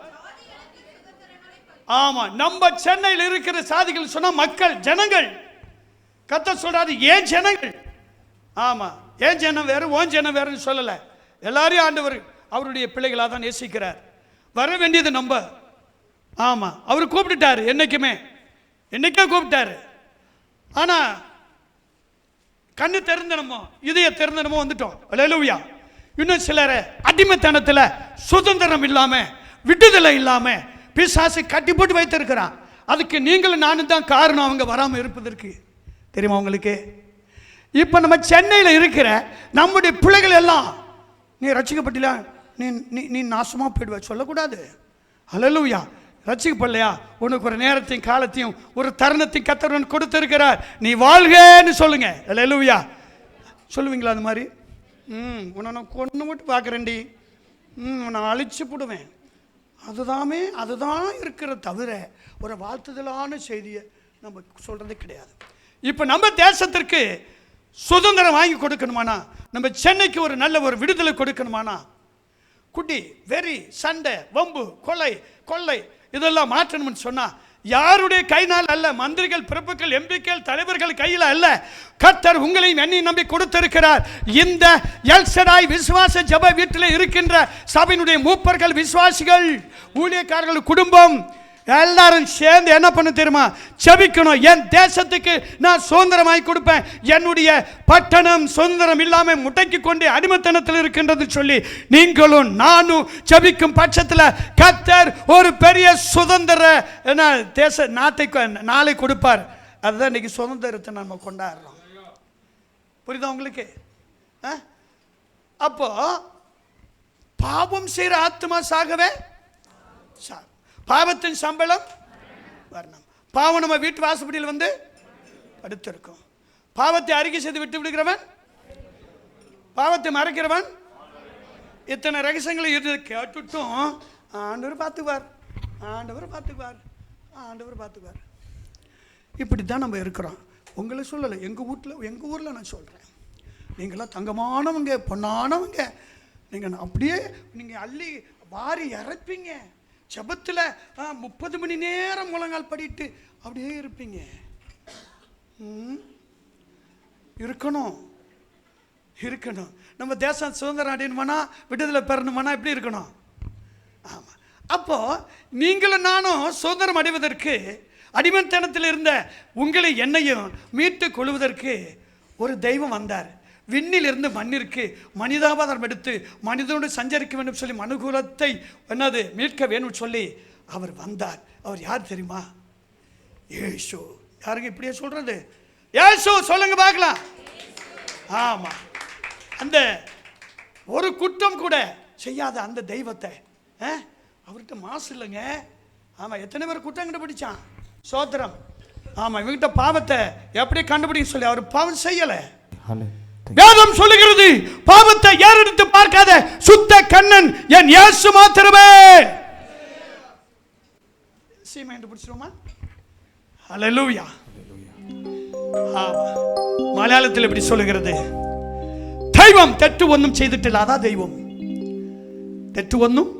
ஆமா, நம்ம சென்னையில் இருக்கிற சாதிகள் சொன்னா மக்கள், ஜனங்கள். கர்த்தர் சொல்றாரு ஏன் ஜனங்கள். ஆமா, ஏன் ஜனம் வேறு ஓன் ஜனம் வேறுன்னு சொல்லல. எல்லாரையும் ஆண்டவர் அவருடைய பிள்ளைகளாக தான் நேசிக்கிறார். வர வேண்டியது நம்ம. ஆமா, அவர் கூப்பிட்டுட்டாரு. என்னைக்குமே என்னைக்கே கூப்பிட்டாரு. ஆனால் கண்ணு திறந்தனமோ இதய திறந்தனமோ வந்துட்டோம். அல்லேலூயா. இன்னும் சிலரை அடிமைத்தனத்தில் சுதந்திரம் இல்லாமல் விடுதலை இல்லாமல் பிசாசு கட்டி போட்டு வைத்திருக்கிறான். அதுக்கு நீங்களும் நானும் தான் காரணம் அவங்க வராமல் இருப்பதற்கு. தெரியுமா உங்களுக்கு? இப்போ நம்ம சென்னையில் இருக்கிற நம்முடைய பிள்ளைகள் எல்லாம் நீ ரட்சிக்கப்பட்டில நீ நீ நீ நாசமாக போயிடுவ சொல்லக்கூடாது. அல்லேலூயா. ரட்சிக்கப்படலையா? உனக்கு ஒரு நேரத்தையும் காலத்தையும் ஒரு தருணத்தையும் கர்த்தர் கொடுத்திருக்கிறார். நீ வாழ்கன்னு சொல்லுங்க. அல்லேலூயா. சொல்லுவீங்களா அந்த மாதிரி? உன்னை நான் கொண்டு மட்டும் பார்க்குறேன்டி, நான் அழிச்சு போடுவேன், அதுதான் இருக்கிற தவிர ஒரு வாழ்த்துதலான செய்தியை நம்ம சொல்கிறது கிடையாது. இப்போ நம்ம தேசத்திற்கு சுதந்திரம் வாங்கி கொடுக்கணுமானா, நம்ம சென்னைக்கு ஒரு நல்ல ஒரு விடுதலை கொடுக்கணுமானா, குடி, வெறி, சண்டை, வம்பு, கொள்ளை இதெல்லாம் மாற்றணும்னு சொன்னால் யாருடைய கைனால் அல்ல, மந்திரிகள், பிரபுக்கள், எம்பிக்கள், தலைவர்கள் கையில் அல்ல. கர்த்தர் உங்களையும் என்னையும் நம்பி கொடுத்திருக்கிறார். இந்த எல்சடாய் விசுவாச ஜெப வீட்டில் இருக்கின்ற சபையினுடைய மூப்பர்கள், விசுவாசிகள், ஊழியக்காரர்கள், குடும்பம் எல்லாரும் சேர்ந்து என்ன பண்ண தெரியுமா? ஜெபிக்கணும். என் தேசத்துக்கு நான் சுதந்திரமாய் கொடுப்பேன். என்னுடைய பட்டணம் சுதந்திரம் இல்லாமல் முடக்கி கொண்டு அடிமைத்தனத்தில் இருக்கின்றது சொல்லி நீங்களும் நானும் ஜெபிக்கும் பட்சத்தில் கர்த்தர் ஒரு பெரிய சுதந்திர தேச நாளை கொடுப்பார். அதுதான் இன்னைக்கு சுதந்திரத்தை நம்ம கொண்டாடுறோம். புரியுதா உங்களுக்கு? அப்போ பாவம் செய்கிற ஆத்மா சாகவே பாவத்தின் சம்பளம் வரணும். பாவம் நம்ம வீட்டு வாசப்படியில் வந்து படுத்திருக்கும். பாவத்தை அறிக்கை செய்து விட்டு விடுகிறவன், பாவத்தை மறைக்கிறவன், இத்தனை ரகசியங்களை இருந்து கேட்டுட்டும் ஆண்டவர் பார்த்துக்குவார். இப்படி தான் நம்ம இருக்கிறோம். உங்களை சொல்லலை, எங்கள் ஊரில் நான் சொல்கிறேன். நீங்களாம் தங்கமானவங்க, பொண்ணானவங்க. நீங்கள் அப்படியே நீங்கள் அள்ளி வாரி இறப்பீங்க. ஜெபத்தில் 30 மணி நேரம் முழங்கால் படிட்டு அப்படியே இருப்பீங்க. இருக்கணும். நம்ம தேசம் சுதந்திரம் அடையணுமானா, விடுதலை பெறணுமானா எப்படி இருக்கணும்? ஆமாம். அப்போது நீங்களும் நானும் சுதந்திரம் அடைவதற்கு, அடிமைத்தனத்தில் இருந்த உங்களை என்னையும் மீட்டு கொள்வதற்கு ஒரு தெய்வம் வந்தார். விண்ணிலிருந்து மண்ணிற்கு மனிதாபாதாரம் எடுத்து மனிதனோடு சஞ்சரிக்க வேண்டும் சொல்லி மனுகுலத்தை மீட்க வேண்டும் சொல்லி அவர் வந்தார். அவர் யார் தெரியுமா? இயேசு. யாருங்க இப்படியே சொல்றது? இயேசு சொல்லுங்க பார்க்கலாம். ஆமாம். அந்த ஒரு குற்றம் கூட செய்யாத அந்த தெய்வத்தை, அவர்கிட்ட மாசு இல்லைங்க. ஆமாம். எத்தனை பேர் குற்றம் கண்டுபிடிச்சான்? சோத்திரம். ஆமாம். இவங்கிட்ட பாவத்தை எப்படி கண்டுபிடிக்க சொல்லி அவர் பாவம் செய்யலை. வேதம் சொல்லுகிறது, பாவத்தை ஏறெடுத்து பார்க்காத சுத்த கண்ணன் என் இயேசு மாத்திரமே. சீமைண்டு பிடிச்சிருமா? அல்லேலூயா. மலையாளத்தில் இப்படி சொல்லுகிறது, தெய்வம் தெற்று ஒன்றும் செய்துட்டில்ல. அதான் தெய்வம் தெற்று ஒன்றும்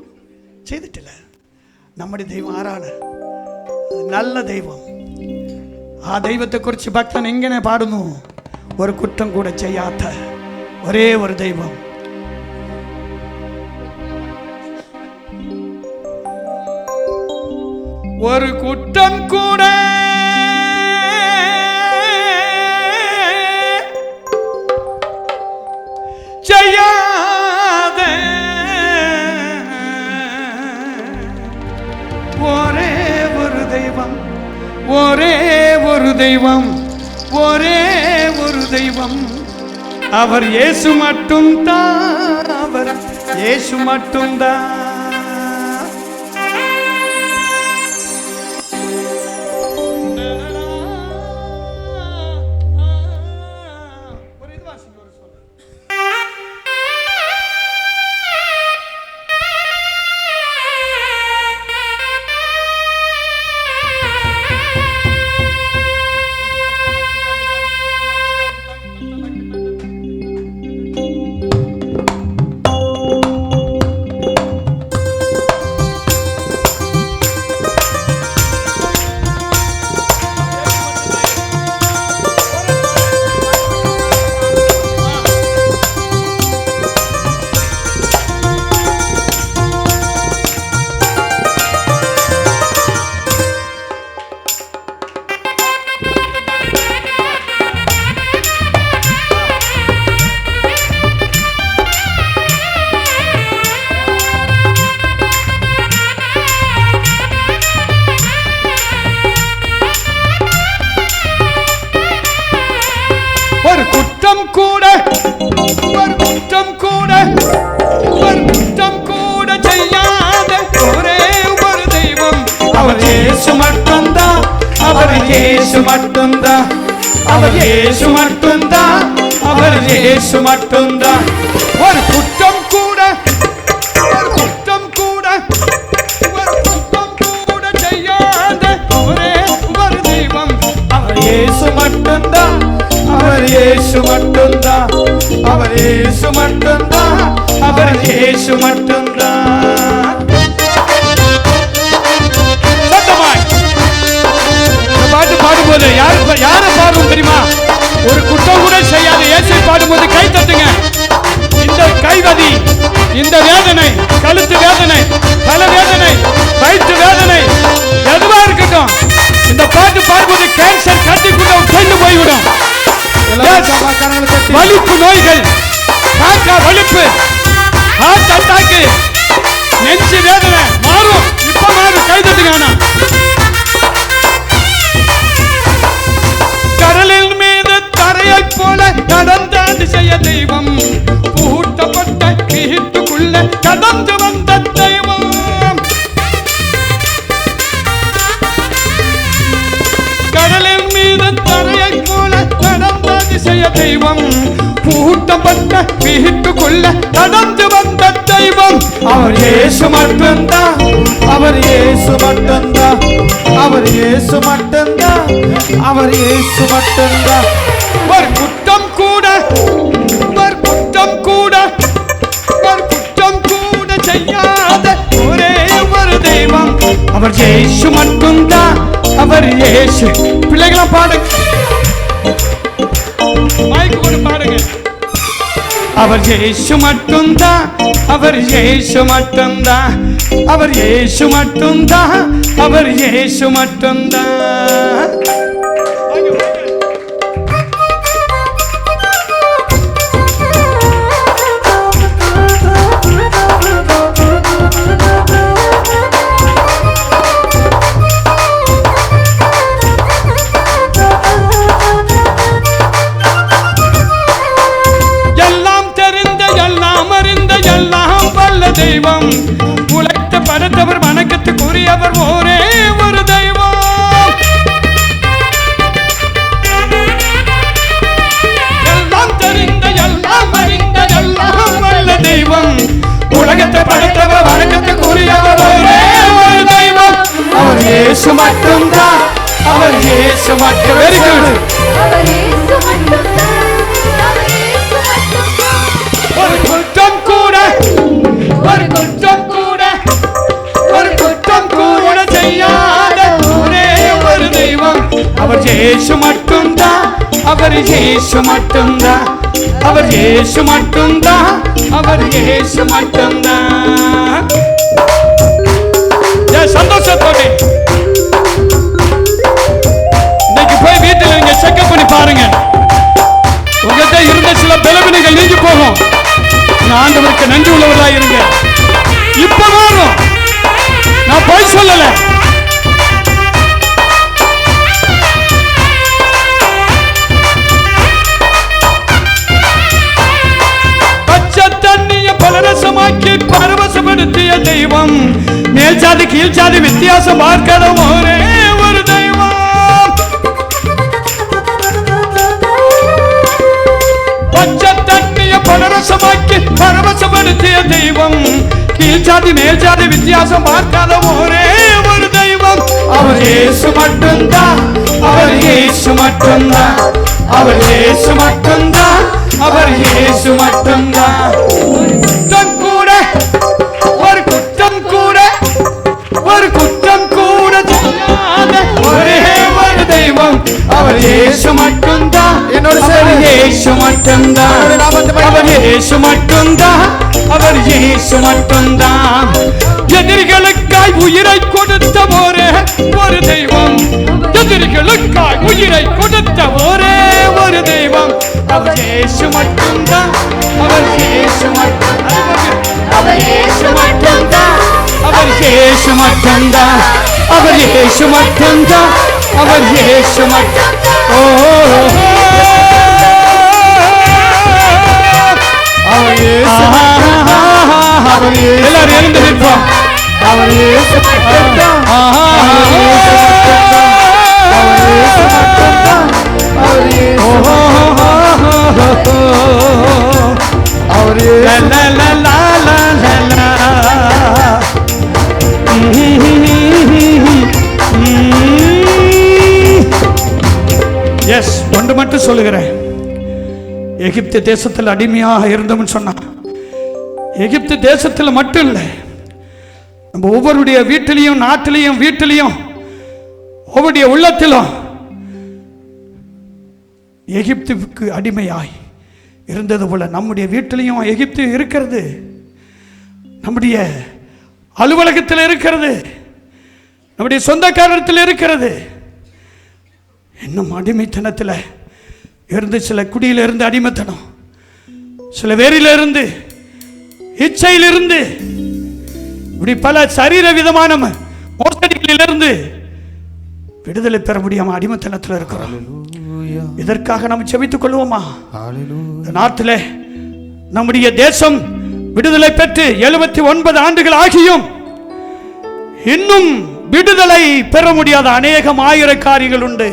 செய்துட்டில்ல. நம்முடைய தெய்வம் ஆறான நல்ல தெய்வம். தெய்வத்தை குறித்து பக்தன் எங்கனே பாடணும். ஒரு குற்றம் கூட செய்யாத ஒரே ஒரு தெய்வம். ஒரு குற்றம் கூட செய்யாத ஒரே ஒரு தெய்வம், ஒரே ஒரு தெய்வம், ஒரே ஒரு தெய்வம். அவர் இயேசு மட்டும்தான். அவர் இயேசு மட்டும்தான். குற்றம் கூட ஒரு குற்றம் கூட ஒரு குற்றம் கூட செய்யாத ஒரே ஒரு தெய்வம் அவர் இயேசு மட்டும்தான். அவர் இயேசு மட்டும்தான். அவர் இயேசு மட்டும்தான். அவர் இயேசு மட்டும்தான். ஒரு குற்றம் கூட ஒரு குற்றம் கூட ஒரு குற்றம் கூட செய்யாத ஒரே ஒரு தெய்வம் அவர் இயேசு மட்டும்தான். அவர் இயேசு மட்டும்தான். அவர் இயேசு மட்டும்தான். அவர் இயேசு மட்டும்தான். சத்தமாய் பாட்டு பாடும்போது யாரை பாடும் தெரியுமா? ஒரு குற்றம் கூட செய்யாத இயேசுவை பாடும்போது கை தட்டுங்க. இந்த கைவதி, இந்த வேதனை, கழுத்து வேதனை, தலை வேதனை, வயிற்று வேதனை எதுவா இருக்கட்டும், இந்த பாட்டு பாடும்போது கேன்சர் கட்டிக்குள்ள கொண்டு போய்விடும். வலிப்பு நோய்கள், காக்கா வலிப்பு, ஹார்ட் அட்டாக்கு, நெஞ்சு வேதனை மாறும். இப்ப மாறும். கை தட்டுங்க. கடலில் மீது தரையை போல நடந்த அதிசய தெய்வம், பூட்டப்பட்ட வீட்டுக்குள்ள கடந்து வந்த தெய்வம். கடலில் மீது தரையை போல நடந்த அதிசய தெய்வம், பூட்டப்பட்ட வீட்டுக்குள்ள கடந்து வந்த தெய்வம் அவர் இயேசு மட்டும்தான். அவர் இயேசு மட்டும்தான். அவர் இயேசு மட்டும்தான். அவர் இயேசு மட்டும்தான். ஒரு குற்றம் கூட ஒரு குற்றம் கூட ஒரு குற்றம் கூட செய்யாத ஒரே ஒரு தெய்வம் அவர் இயேசு மட்டும்தான். அவர் இயேசு. பிள்ளைகளா பாடுங்க, மைக்கு கூட பாடுங்க. அவர் இயேசு மட்டும்தான். அவர் இயேசு மட்டும்தான். அவர் இயேசு மட்டும்தான். அவர் இயேசு மட்டும்தான். தெய்வம் உழைத்த படைத்தவர் வணக்கத்துக்குரியவர் ஒரே ஒரு தெய்வம். எல்லாம் தெரிந்த எல்லாம் அறிந்த எல்லாம் வல்ல தெய்வம் உலகத்தை படைத்தவர் வணக்கத்துக்குரியவர் ஒரே ஒரு தெய்வம் அவர் இயேசு மட்டும்தான். அவர் இயேசு மட்டும். Very good. ஒரு குற்றம் கூட ஒரு குற்றம் கூட ஒரு குற்றம் கூட செய்யாத ஒரே ஒரு தெய்வம் அவர் இயேசு மட்டும்தான். அவர் இயேசு மட்டும்தான். அவர் இயேசு மட்டும்தான். அவர் இயேசு மட்டும்தான். சந்தோஷத்தோட இன்னைக்கு போய் வீட்டில் நீங்க செக்அப் பண்ணி பாருங்க. உங்ககிட்ட இருந்த சில பலவீனங்கள் நீங்கி போகும். ஆண்டவருக்கு நன்றி உள்ளவர்களாக இருங்க. இப்ப மாறும். நான் போய் சொல்லல. பச்சை தண்ணிய பலரசமாக்கி பரவசப்படுத்திய தெய்வம் மேல் ஜாதி கீழ் ஜாதி வித்தியாசம் பார்க்காத ஒரே ஒரு தெய்வம் பச்சை தண்ணிய பலரசமாக்கி பரவசப்படுத்திய தெய்வம் கீழ் ஜாதி மேல் ஜாதி வித்தியாசம் பார்க்காத ஒரே ஒரு தெய்வம் அவர் இயேசு மட்டும்தான். அவர் இயேசு மட்டும்தான். அவர் இயேசு மட்டும்தான். அவர் இயேசு மட்டும்தான். குற்றம் கூட ஒரு குற்றம் கூட ஒரு குற்றம் கூட செய்யாத ஒரே ஒரு தெய்வம் அவர் இயேசு மட்டும்தான். அவர் இயேசு மட்டும்தான். அவர் இயேசு மட்டும்தான். அவர் இயேசு மட்டும்தான். எதிரிகளுக்காய் உயிரை கொடுத்த ஒரே ஒரு தெய்வம் எதிரிகளுக்காய் உயிரை கொடுத்த ஒரே ஒரு தெய்வம் அவர் இயேசு மட்டும்தான். அவர் இயேசு மட்டும்தான். அவர் இயேசு மட்டும்தான். அவர் இயேசு மட்டும்தான். அவர் இயேசு மட்டும்தான். அவர் இயேசு மட்டும்தான். ஓ எஸ், ஒன்று மட்டும் சொல்லுகிறேன். எகிப்து தேசத்தில் அடிமையாக இருந்தோம்னு சொன்னா, எகிப்து தேசத்தில் மட்டும் இல்லை, நம்ம ஒவ்வொருடைய வீட்டிலையும், நாட்டிலையும், வீட்டிலையும், ஒவ்வொருடைய உள்ளத்திலும் எகிப்துக்கு அடிமையாய் இருந்தது போல நம்முடைய வீட்டிலையும் எகிப்து இருக்கிறது, நம்முடைய அலுவலகத்தில் இருக்கிறது, நம்முடைய சொந்தக்காரத்தில் இருக்கிறது. இன்னும் அடிமைத்தனத்தில் இருந்து, சில குடியில் இருந்து அடிமைத்தனம், சில வேரில இருந்து, இச்சையிலிருந்து, இப்படி பல சரீர விதமான மோசடிகளிலிருந்து விடுதலை பெற முடியாம அடிமைத்தனத்தில் இருக்கிறோம். இதற்காக நாம் செபித்துக் கொள்வோமா? நாட்டில் நம்முடைய தேசம் விடுதலை பெற்று 79 ஆண்டுகள் ஆகியும் இன்னும் விடுதலை பெற முடியாத அநேகம் ஆயிர காரியங்கள் உண்டு.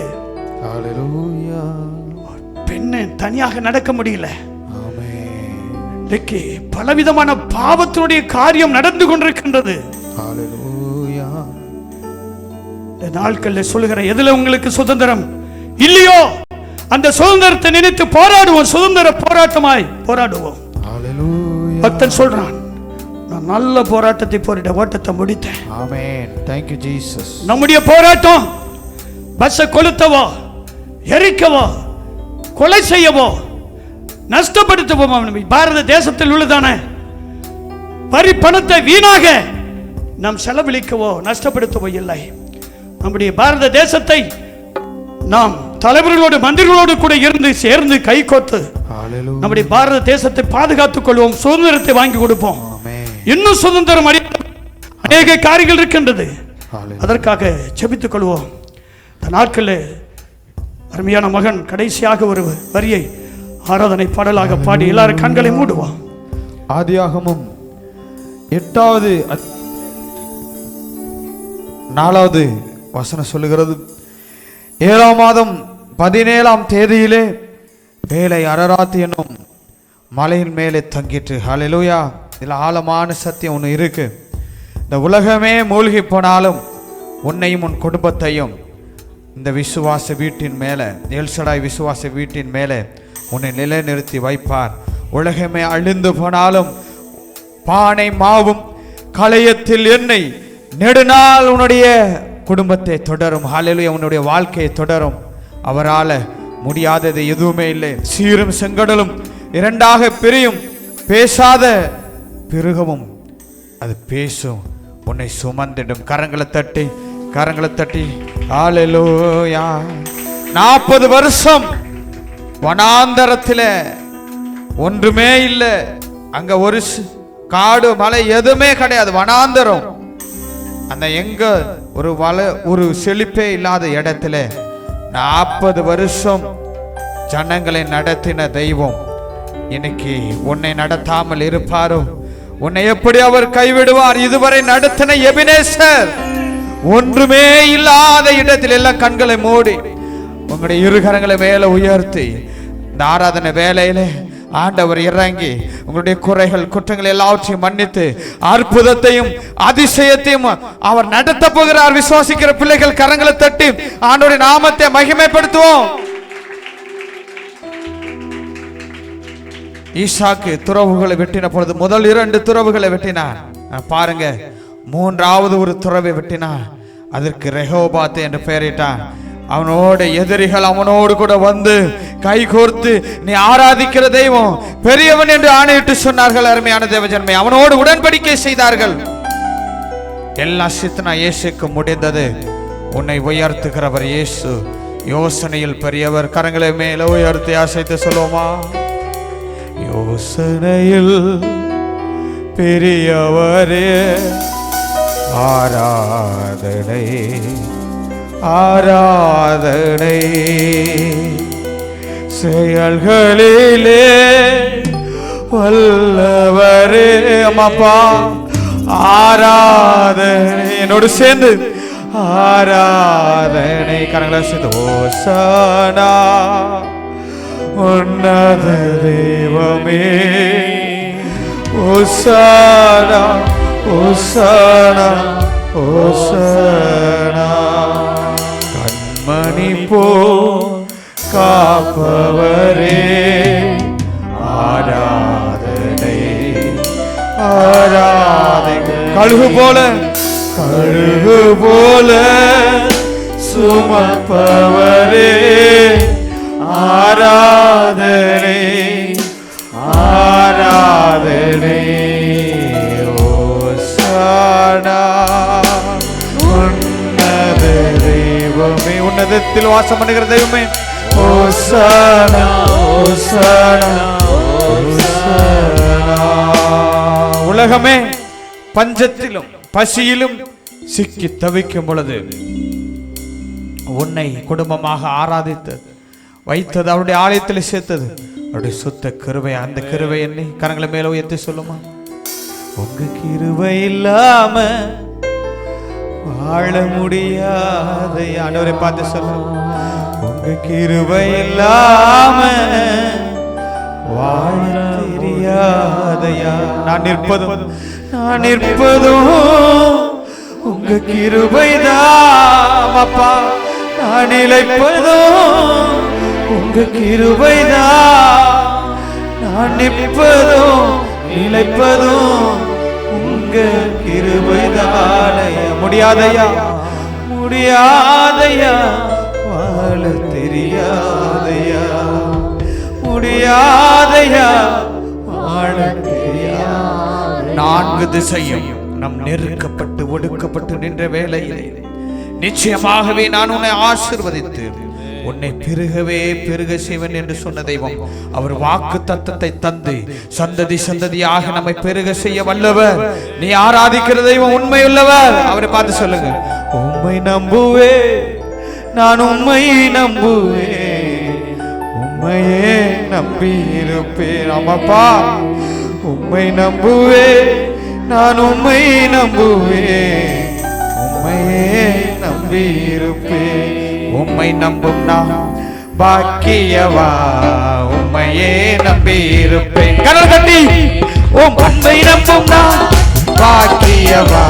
பெண்ணு தனியாக நடக்க முடியல. பலவிதமான பாவத்தினுடைய காரியம் நடந்து கொண்டிருக்கின்றது. நாட்கள் சொல்லுகிற எதுல உங்களுக்கு சுதந்திரம் இல்லையோ அந்த சுதந்திரத்தை நினைத்து போராடுவோம். சுதந்திர போராட்டமாய் போராடுவோம். பக்தன் சொல்றான், நான் நல்ல போராட்டத்தை போரிட ஓட்டத்தை முடித்தேன். ஆமென். Thank you Jesus. நம்முடைய போராட்டம் பஸ்ஸை கொளுத்தவோ, எரிக்கவோ, கொலை செய்யவோ, நஷ்டப்படுத்தவோ பாரத தேசத்தில் உள்ளதான வரி பணத்தை வீணாக நாம் செலவழிக்கவோ நஷ்டப்படுத்தவோ இல்லை. நம்முடைய பாரத தேசத்தை நாம் தலைவர்களோடு, மந்திரிகளோடு கூட இருந்து சேர்ந்து கை கோர்த்து நம்முடைய பாரத தேசத்தை பாதுகாத்துக் கொள்வோம். சுதந்திரத்தை வாங்கி கொடுப்போம். இன்னும் சுதந்திரம் அநேக காரியங்கள் இருக்கின்றது. அதற்காக செபித்துக் கொள்வோம். இந்த நாட்களில் அருமையான மகன் கடைசியாக ஒரு வரியை ஆராதனை பாடலாக பாடி எல்லாரும் கண்களை மூடுவோம். ஆதியாகமம் 8வது 4வது வசனம் சொல்லுகிறது, 7ஆம் மாதம் 17ஆம் தேதியிலே வேலை அரராத்து என்னும் மலையின் மேலே தங்கிட்டு. ஹல்லேலூயா. இதில் ஆழமான சத்தியம் ஒன்று இருக்கு. இந்த உலகமே மூழ்கி போனாலும் உன்னையும் உன் குடும்பத்தையும் இந்த விசுவாச வீட்டின் மேலே, எல்சடாய் விசுவாச வீட்டின் மேலே உன்னை நிலைநிறுத்தி வைப்பார். உலகமே அழிந்து போனாலும் பானை மாவும் களையத்தில் எண்ணெய் நெடுநாள் உன்னுடைய குடும்பத்தை தொடரும். ஹல்லேலூயா. உன்னுடைய வாழ்க்கையை தொடரும். அவரால் முடியாதது எதுவுமே இல்லை. சீரும் செங்கடலும் இரண்டாக பிரியும், பேசாத பிறகவும் அது பேசும், உன்னை சுமந்திடும். கரங்களை தட்டி ஹல்லேலூயா. 40 வருஷம் வனாந்தரத்தில் ஒன்றுமே இல்லை. அங்க ஒரு காடு மலை எதுவுமே கிடையாது, வனாந்தரம். அந்த எங்க ஒரு செழிப்பே இல்லாத இடத்துல 40 வருஷம் ஜனங்களை நடத்தின தெய்வம் இன்னைக்கு உன்னை நடத்தாமல் இருப்பாரோ? உன்னை எப்படி அவர் கைவிடுவார்? இதுவரை நடத்தின எபினேசர் ஒன்றுமே இல்லாத இடத்தில் எல்லாம் கண்களை மூடி உங்களுடைய இருகரங்களை மேல உயர்த்தி இந்த ஆராதனை வேலையில ஆண்டவர் இறங்கி உங்களுடைய குறைகள் குற்றங்கள் எல்லாவற்றையும் மன்னித்து அற்புதத்தையும் அதிசயத்தையும் அவர் நடத்த போகிறார். விசுவாசிக்கிற பிள்ளைகள் கரங்களை தட்டி ஆண்டவருடைய நாமத்தை மகிமைப்படுத்துவோம். ஈசாக்கு துறவுகளை வெட்டின பொழுது முதல் 2 துறவுகளை வெட்டினார். பாருங்க, 3வது ஒரு துறவை வெட்டினார். அதற்கு ரெஹோபாத் என்று பெயரிட்டான். அவனோட எதிரிகள் அவனோடு கூட வந்து கை கோர்த்து நீ ஆராதிக்கிற தெய்வம் பெரியவன் என்று ஆணையிட்டு சொன்னார்கள். அருமையான தேவஜனமே, அவனோடு உடன்படிக்கை செய்தார்கள். எல்லா சித்தனா இயேசுக்கு முடிந்தது. உன்னை உயர்த்துகிறவர் இயேசு, யோசனையில் பெரியவர். கரங்களை மேல உயர்த்தி அசைத்து சொல்லுவோமா? யோசனையில் பெரியவரே ஆராதனை ஆராதனை, செயல்களிலே வல்லவரே அம்மாப்பா ஆராதனை. என்னோடு சேர்ந்து ஆராதனை. கரங்களை சேர்ந்து ஓசானா உன்னத தெய்வமே ஓசானா ஓசானா ஓசானா. கண்மணி போ காப்பவரே ஆராதனை ஆராதனை. கழுகு போல சுமப்பவரே ஆராதனை ஆராதனை. ஓசானா உன்னத தெய்வமே, உன்னதத்தில் வாசம் பண்ணுகிற தெய்வமே ஓசானா ஓசானா ஓசானா. உலகமே பஞ்சத்திலும் பசியிலும் சிக்கி தவிக்கும் பொழுது உன்னை குடும்பமாக ஆராதித்து வைத்தது, அவருடைய ஆலயத்தில் சேர்த்தது அவருடைய சுத்த கிருபை. அந்த கிருபை என்னை கரங்களை மேல உயர்த்தி சொல்லுமா. உங்க கிருபை இல்லாம வாழ முடியாத ஆண்டவரை பார்த்து சொல்ல. உங்க கிருபை இல்லாம வாழ தெரியாதையா. நான் நிற்பதும் உங்க கிருபைதான் அப்பா. நான் நிலைப்பதும் உங்க கிருபைதான். நான் நிற்பதும் நிலைப்பதும் உங்க கிருபைதானையா. முடியாதையா முடியாதையா வாழ தெரியாதையா. முடியாதையா வாழ தெரியா. நான்கு திசையும் நம் நெருக்கப்பட்டு ஒடுக்கப்பட்டு நின்ற வேளையிலே நிச்சயமாகவே நான் உன்னை ஆசீர்வதித்து உன்னை பெருகவே பெருக செய்வன் என்று சொன்ன தெய்வம் அவர் வாக்கு தத்தத்தை தந்து சந்ததி சந்ததியாக நம்மை பெருக செய்ய வல்லவர். நீ ஆராதிக்கிற தெய்வம் உண்மையுள்ளவர். அவரை பார்த்து சொல்லுங்க. உம்மை நம்புவே நான் உம்மை நம்புவே உம்மையே நம்பி இருப்பேன். ஆமாப்பா உம்மை நம்புவே நான் உம்மை நம்புவே உம்மையே நம்பி இருப்பேன். உம்மை நம்பும் நான் பாக்கியவா உம்மையே நம்பி இருப்பேன். கரல் தட்டி உம் அன்பை நம்பும் நான் பாக்கியவா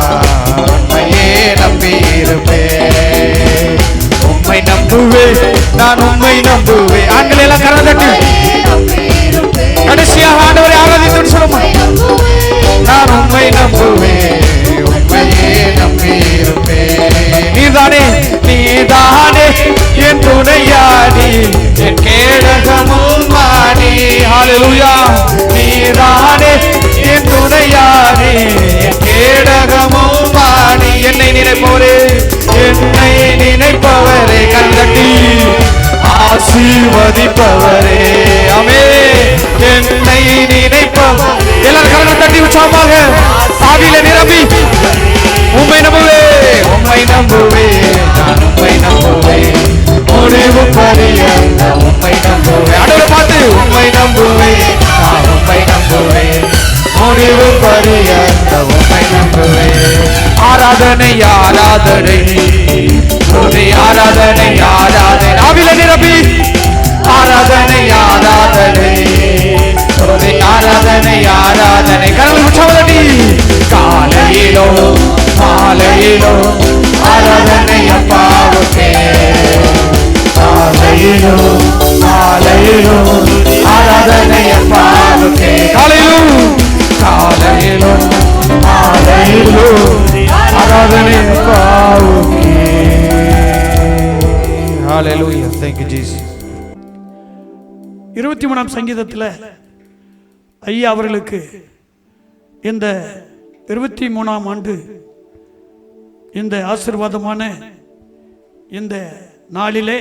உம்மையே நம்பி இருப்பேன். உம்மை நம்புவே நான் உம்மை நம்புவே. ஆண்கள் எல்லாம் கரல் தட்டி கடைசியாக ஆண்டவரை ஆராதித்து சொல்லுமா. நான் உம்மை நம்புவே உம்மையே நம்பி இருப்பேன். நீதானே நீதானே என் துணையாடி என் கேடகமும் மாணி. ஹல்லேலூயா. நீதானே என் துணையாடி என் கேடகமும் மாணி. என்னை நினைப்பவரே என்னை நினைப்பவரே கண்தட்டி ஆசீர்வதிப்பவரே. ஆமென். என்னை நினைப்பவர் எல்லாரும் கரங்களை தட்டி உற்சாகமாக ஆவியிலே நிரம்பி உம்மை நம்புவே உம்மை நம்புவே நான் உம்மை நம்புவே முடிவு பரியந்த உம்மை நம்புவே. ஆண்டவரை பார்த்து உம்மை நம்புவே நான் உம்மை நம்புவே முடிவு பரியந்த உம்மை நம்புவே. ஆராதனை ஆராதனை துதி ஆராதனை ஆராதனை. ஆவியிலே நிரம்பி ஆராதனை ஆராதனை துதி ஆராதனை ஆராதனை. கரங்கள் உற்சாகத்தட்டி காலையிலோ மாலையிலோ ஆராதனை அப்பாவுக்கே. காலையிலோ மாலையிலோ ஆராதனை அப்பாவுக்கே. காலையிலும் காலையிலும் மாலையிலோ ஆராதனை அப்பாவுக்கே. ஹல்லேலூயா. Thank you Jesus. 23ஆம் சங்கீதத்தில் ஐயா அவர்களுக்கு இந்த 23ஆம் ஆண்டு இந்த ஆசீர்வாதமான இந்த நாளிலே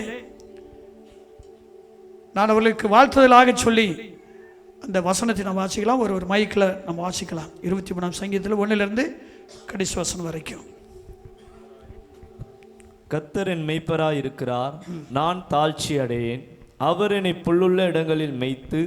நான் அவர்களுக்கு வாழ்த்துதலாக சொல்லி அந்த வசனத்தை நம்ம வாசிக்கலாம். ஒரு மைக்கில் நம்ம வாசிக்கலாம். 23ஆம் சங்கீதத்தில் 1லிருந்து கடைசி வசனம் வரைக்கும். கர்த்தர் என் மெய்ப்பராய் இருக்கிறார், நான் தாழ்ச்சி அடையேன். அவர் என்னை புல்லுள்ள இடங்களில் மேய்த்து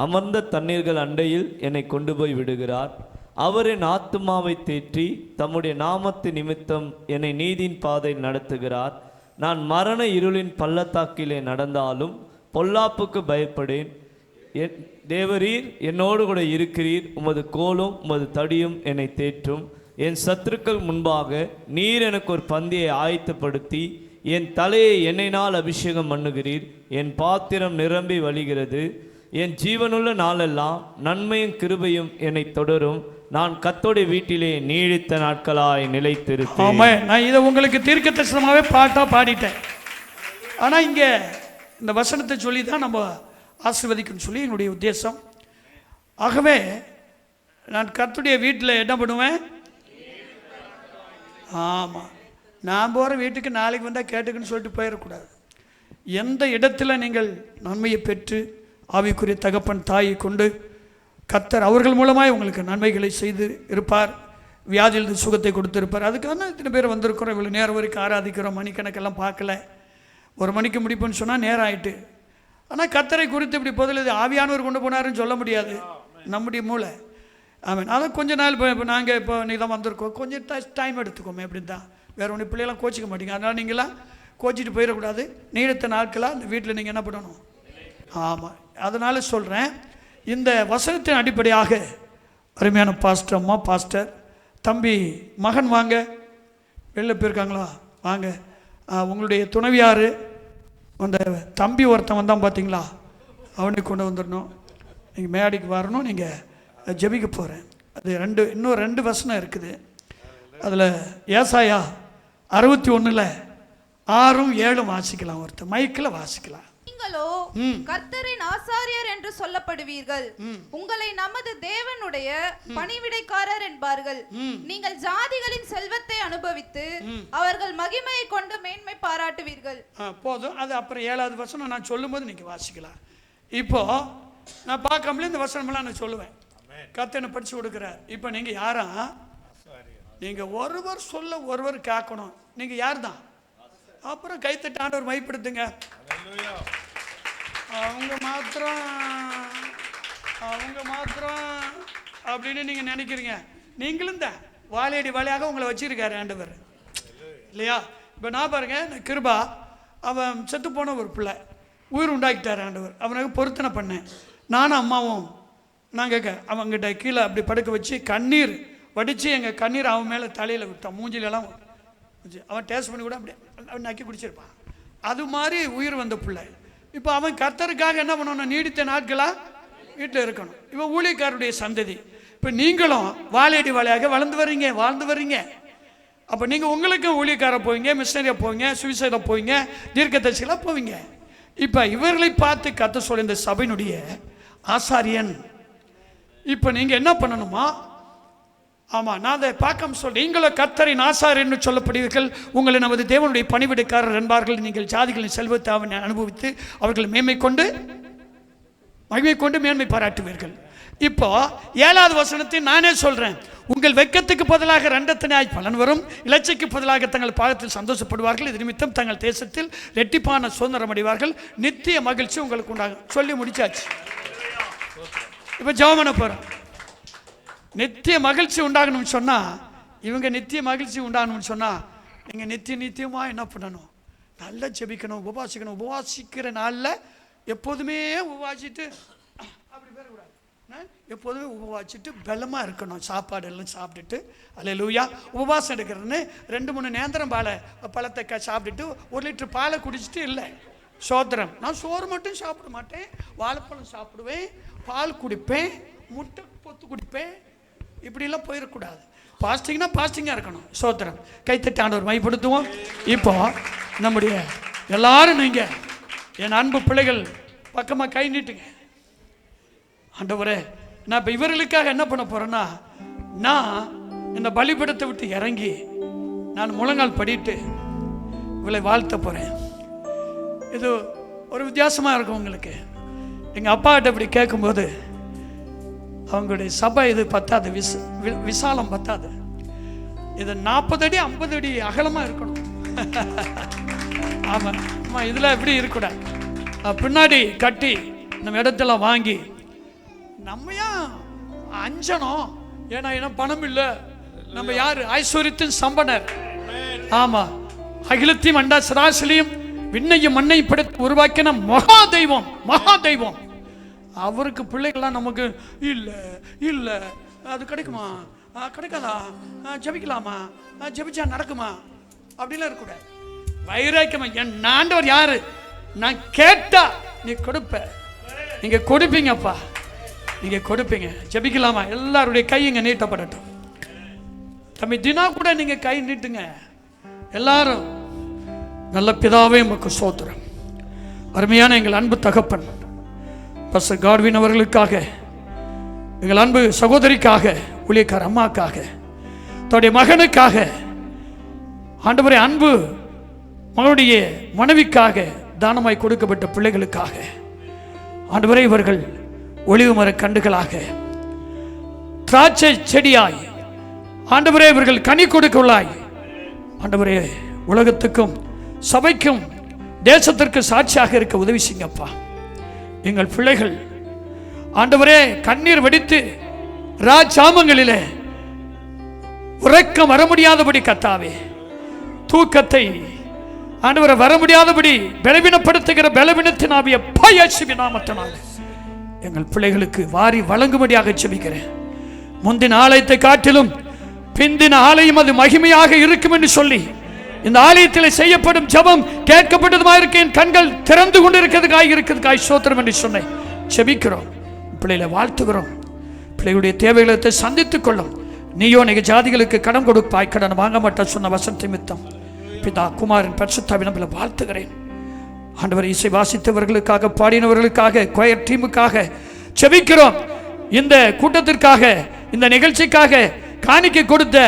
அமர்ந்த தண்ணீர்கள் அண்டையில் என்னை கொண்டு போய் விடுகிறார். அவர் என் ஆத்துமாவை தேற்றி தம்முடைய நாமத்து நிமித்தம் என்னை நீதியின் பாதையில் நடத்துகிறார். நான் மரண இருளின் பள்ளத்தாக்கிலே நடந்தாலும் பொல்லாப்புக்கு பயப்படேன். தேவரீர் என்னோடு கூட இருக்கிறீர். உமது கோலும் உமது தடியும் என்னை தேற்றும். என் சத்துருக்கள் முன்பாக நீர் எனக்கு ஒரு பந்தியை ஆயத்தப்படுத்தி என் தலையை எண்ணெயினால் அபிஷேகம் பண்ணுகிறீர். என் பாத்திரம் நிரம்பி வழிகிறது. என் ஜீவனுள்ள நாளெல்லாம் நன்மையும் கிருபையும் என்னை தொடரும். நான் கர்த்தருடைய வீட்டிலே நீடித்த நாட்களாய் நிலைத்திருப்பேன். ஆமென். நான் இதை உங்களுக்கு தீர்க்கதரிசனமாவே பாட்டா பாடிட்டேன். ஆனா இங்க இந்த வசனத்தை சொல்லி தான் நம்ம ஆசீர்வதிக்கணும்னு சொல்லி என்னுடைய உத்தேசம். ஆகவே நான் கர்த்தருடைய வீட்டில் என்ன பண்ணுவேன்? ஆமாம், நான் போகிற வீட்டுக்கு நாளைக்கு வந்தால் கேட்டுக்குன்னு சொல்லிட்டு போயிடக்கூடாது. எந்த இடத்துல நீங்கள் நன்மையை பெற்று ஆவிக்குரிய தகப்பன் தாயை கொண்டு கர்த்தர் அவர்கள் மூலமாய் உங்களுக்கு நன்மைகளை செய்து இருப்பார், வியாதியில் சுகத்தை கொடுத்துருப்பார். அதுக்காக இத்தனை பேர் வந்திருக்கிறோம். இவ்வளோ நேரம் வரைக்கும் ஆராதிக்கிறோம், மணிக்கணக்கெல்லாம் பார்க்கல. 1 மணிக்கு முடிப்புன்னு சொன்னால் நேரம் ஆகிட்டு. ஆனால் கர்த்தரை குறித்து இப்படி பொதுவில் ஆவியானவர் கொண்டு போனாருன்னு சொல்ல முடியாது, நம்முடைய மூளை. ஆமாம், அதான் கொஞ்ச நாள் இப்போ நாங்கள் இப்போ நீ தான் வந்திருக்கோம், கொஞ்சம் டைம் எடுத்துக்கோமே அப்படின்னு தான். வேறு ஒன்று பிள்ளையெல்லாம் கோச்சிக்க மாட்டீங்க. அதனால் நீங்களாம் கோச்சிட்டு போயிடக்கூடாது. நீடித்த நாட்களாக இந்த வீட்டில் நீங்கள் என்ன பண்ணணும்? ஆமாம், அதனால் சொல்கிறேன். இந்த வசனத்தின் அடிப்படையாக அருமையான பாஸ்டர் அம்மா, பாஸ்டர் தம்பி, மகன் வாங்க, வெளில போயிருக்காங்களா வாங்க. உங்களுடைய துணைவியார் அந்த தம்பி ஒருத்தன் வந்தான் பார்த்தீங்களா, அவனுக்கு கொண்டு வந்துடணும். நீங்கள் மேடைக்கு வரணும். நீங்கள் ஜெபிக்க போகிறேன். அது இன்னும் 2 வசனம் இருக்குது. அதில் ஏசாயா 61 6 7 வாசிக்கலாம். ஒருத்தர் மைக்கில் வாசிக்கலாம். நீங்களோ கர்த்தரின் ஆசாரியர் என்று சொல்லப்படுவீர்கள். உங்களை நமது தேவனுடைய பணிவிடைக்காரர் என்பார்கள். நீங்கள் ஜாதிகளின் செல்வத்தை அனுபவித்து அவர்கள் மகிமையை கொண்டு மேன்மை பாராட்டுவீர்கள். போதும். அது அப்புறம் 7வது வசனம் நான் சொல்லும்போது நீங்க வாசிக்கலாம். இப்போ நான் பார்க்காமலே இந்த வசனமெல்லாம் நான் சொல்லுவேன். கர்த்தனை படிச்சு கொடுக்குறார். இப்போ நீங்க யாரா? நீங்க ஒருவர் சொல்ல ஒருவர் கேட்கணும். நீங்க யார் தான்? அப்புறம் கைத்தட்டு ஆண்டவர் மைப்படுத்துங்க. அவங்க மாத்திரம் அப்படின்னு நீங்க நினைக்கிறீங்க. நீங்களும் தான் வாழையடி வாழையாக உங்களை வச்சிருக்காரு ஆண்டவர், இல்லையா? இப்போ நான் பாருங்க, கிருபா அவன் செத்து போன ஒரு பிள்ளை உயிர் உண்டாக்கிட்டார் ஆண்டவர். அவனுக்கு பொருத்தனை பண்ணேன். நானும் அம்மாவும் நாங்கள் அவங்ககிட்ட கீழே அப்படி படுக்க வச்சு கண்ணீர் வடித்து எங்கள் கண்ணீர் அவன் மேலே தலையில் விட்டோம், மூஞ்சிலெல்லாம். அவன் டேஸ்ட் பண்ணி கூட அப்படியே அவன் நக்கி குடிச்சிருப்பான். அது மாதிரி உயிர் வந்த பிள்ளை. இப்போ அவன் கர்த்தருக்காக என்ன பண்ணணும்? நீடித்த நாட்களாக வீட்டில் இருக்கணும். இவன் ஊழியக்காரருடைய சந்ததி. இப்போ நீங்களும் வாழையடி வாழையாக வாழ்ந்து வர்றீங்க. அப்போ நீங்கள் உங்களுக்கும் ஊழியக்கார போவீங்க, மிஷனரியாக போவீங்க, சுவிசேஷம் போவீங்க, தீர்க்கதரிசிகளாக போவீங்க. இப்போ இவர்களை பார்த்து கர்த்தர் சொல்ல இந்த சபையினுடைய ஆசாரியன். இப்போ நீங்கள் என்ன பண்ணணுமா? ஆமாம், நான் அதை பார்க்க சொல்ல. நீங்களும் கர்த்தரின் ஆசாரியர் என்று சொல்லப்படுவீர்கள். உங்களை நமது தேவனுடைய பணிவிடைக்காரர் என்பார்கள். நீங்கள் ஜாதிகளின் செல்வத்தை அவனை அனுபவித்து அவர்கள் மகிமை கொண்டு மேன்மை பாராட்டுவீர்கள். இப்போ 7வது வசனத்தை நானே சொல்றேன். உங்கள் வெட்கத்துக்கு பதிலாக ரெண்டத்தினாய் பலன் வரும், இலச்சைக்கு பதிலாக தங்கள் பாகத்தில் சந்தோஷப்படுவார்கள். இது நிமித்தம் தங்கள் தேசத்தில் ரெட்டிப்பான சுதந்திரம் அடைவார்கள். நித்திய மகிழ்ச்சி உங்களுக்கு உண்டாகும். சொல்லி முடிச்சாச்சு. இப்போ ஜெபம் பண்ண போறோம். நித்திய மகிழ்ச்சி உண்டாகணும்னு சொன்னா, இவங்க நித்திய மகிழ்ச்சி உண்டாகணும்னு சொன்னா நீங்க நித்தியமா என்ன பண்ணணும்? நல்லா ஜெபிக்கணும், உபவாசிக்கணும். உபவாசிக்கிற நாளில் எப்போதுமே உபவாசிட்டு அப்படி பேரக்கூடாது. எப்போதுமே உபவாசிட்டு பலமா இருக்கணும். சாப்பாடு எல்லாம் சாப்பிட்டுட்டு அல்லேலூயா. உபவாசம் எடுக்கிறதுன்னு 2-3 நேந்திரம் பழத்தை சாப்பிட்டுட்டு 1 லிட்டர் பாலை குடிச்சிட்டு இல்லை. சோத்திரம். நான் சோறு மட்டும் சாப்பிட மாட்டேன், வாழைப்பழம் சாப்பிடுவேன், பால் குடிப்பேன், முட்டை பொத்து குடிப்பேன். இப்படிலாம் போயிடக்கூடாது. பாஸ்டிங்னா பாஸ்டிங்காக இருக்கணும். சோத்திரம். கைத்தட்டி ஆண்டவர் மைப்படுத்துவோம். இப்போ நம்முடைய எல்லாரும் நீங்கள் என் அன்பு பிள்ளைகள் பக்கமாக கை நீட்டுங்க. ஆண்டவரே, நான் இப்போ இவர்களுக்காக என்ன பண்ண போகிறேன்னா, நான் இந்த பலிபீடத்தை விட்டு இறங்கி நான் முழங்கால் படிட்டு இவளை வாழ்த்த போகிறேன். இது ஒரு வித்தியாசமாக இருக்கும் உங்களுக்கு. எங்கள் அப்பாக்கிட்ட இப்படி கேட்கும்போது அவங்களுடைய சபை இது பத்தாது, விசாலம் பத்தாது. இது 40 அடி 50 அடி அகலமாக இருக்கணும். ஆமாம் ஆமாம், இதில் எப்படி இருக்கக்கூடாது. பின்னாடி கட்டி நம்ம இடத்துல வாங்கி நம்ம ஏன் அஞ்சனம்? ஏன்னா என்ன பணம் இல்லை. நம்ம யாரு? ஐஸ்வர்யத்தின் சம்பனர். ஆமா, அகிலத்தையும் அண்டா சராசரியும் விண்ணையும் மண்ணையும் படைத்து உருவாக்கின மகா தெய்வம், மகா தெய்வம். அவருக்கு பிள்ளைகள்லாம் நமக்கு இல்லை இல்லை, அது கிடைக்குமா கிடைக்காதா, ஜபிக்கலாமா, ஜபிச்சா நடக்குமா அப்படிலாம் இருக்கக்கூடாது. வைராக்கியமா என் ஆண்டவர் யாரு, நான் கேட்டா நீ கொடுப்ப, நீங்க கொடுப்பீங்கப்பா, நீங்க கொடுப்பீங்க. ஜபிக்கலாமா? எல்லாருடைய கை இங்க நீட்டப்படட்டும். தம்பி தினா கூட நீங்க கை நீட்டுங்க எல்லாரும். நல்ல பிதாவே உமக்கு ஸ்தோத்திரம். அருமையான எங்கள் அன்பு தகப்பன் பாஸ்டர் காட்வின் அவர்களுக்காக, எங்கள் அன்பு சகோதரிக்காக, ஊழியக்கார அம்மாக்காக, தன்னுடைய மகனுக்காக, ஆண்டவரே அன்பு மகனுடைய மனைவிக்காக, தானமாய் கொடுக்கப்பட்ட பிள்ளைகளுக்காக, ஆண்டவரே இவர்கள் ஒளிவு மர கண்டுகளாக, திராட்சை செடியாய், ஆண்டவரே இவர்கள் கனி கொடுக்கலாய், ஆண்டவரே உலகத்துக்கும் சபைக்கும் தேசத்திற்கு சாட்சியாக இருக்க உதவி செய்யுங்கப்பா. எங்கள் பிள்ளைகள் ஆண்டவரே கண்ணீர் வெடித்து ராஜாமங்களிலே உறக்கம் வர முடியாதபடி கத்தாவே, தூக்கத்தை ஆண்டவரை வர முடியாதபடி பலவீனப்படுத்துகிற பலவீனத்தின் ஆவிய இயேசுவின் நாமத்தினால் எங்கள் பிள்ளைகளுக்கு வாரி வழங்கும்படியாக ஜெபிக்கிறேன். முந்தின ஆலயத்தை காட்டிலும் பிந்தின ஆலயம் அது மகிமையாக இருக்கும் என்று சொல்லி இந்த ஆலயத்தில் செய்யப்படும் ஜெபம் கேட்கப்பட்டதுமாக இருக்க என் கண்கள் திறந்து கொண்டிருக்கிறதுக்காய் ஸ்தோத்திரம் என்று சொன்னேன். ஜெபிக்கிறோம், பிள்ளைகளை வாழ்த்துகிறோம். பிள்ளைகளுடைய தேவைகளை சந்தித்துக் கொள்ளும். நீயோ நீங்க ஜாதிகளுக்கு கடன் கொடுப்பாய், கடன் வாங்க மாட்ட சொன்ன வசந்த நிமித்தம் பிதா குமாரன் பரிசுத்தாவின் நாமத்தில் வாழ்த்துகிறேன். ஆண்டவர் இசை வாசித்தவர்களுக்காக, பாடினவர்களுக்காக, கொயர் டீமுக்காக ஜெபிக்கிறோம். இந்த கூட்டத்திற்காக, இந்த நிகழ்ச்சிக்காக காணிக்கை கொடுத்த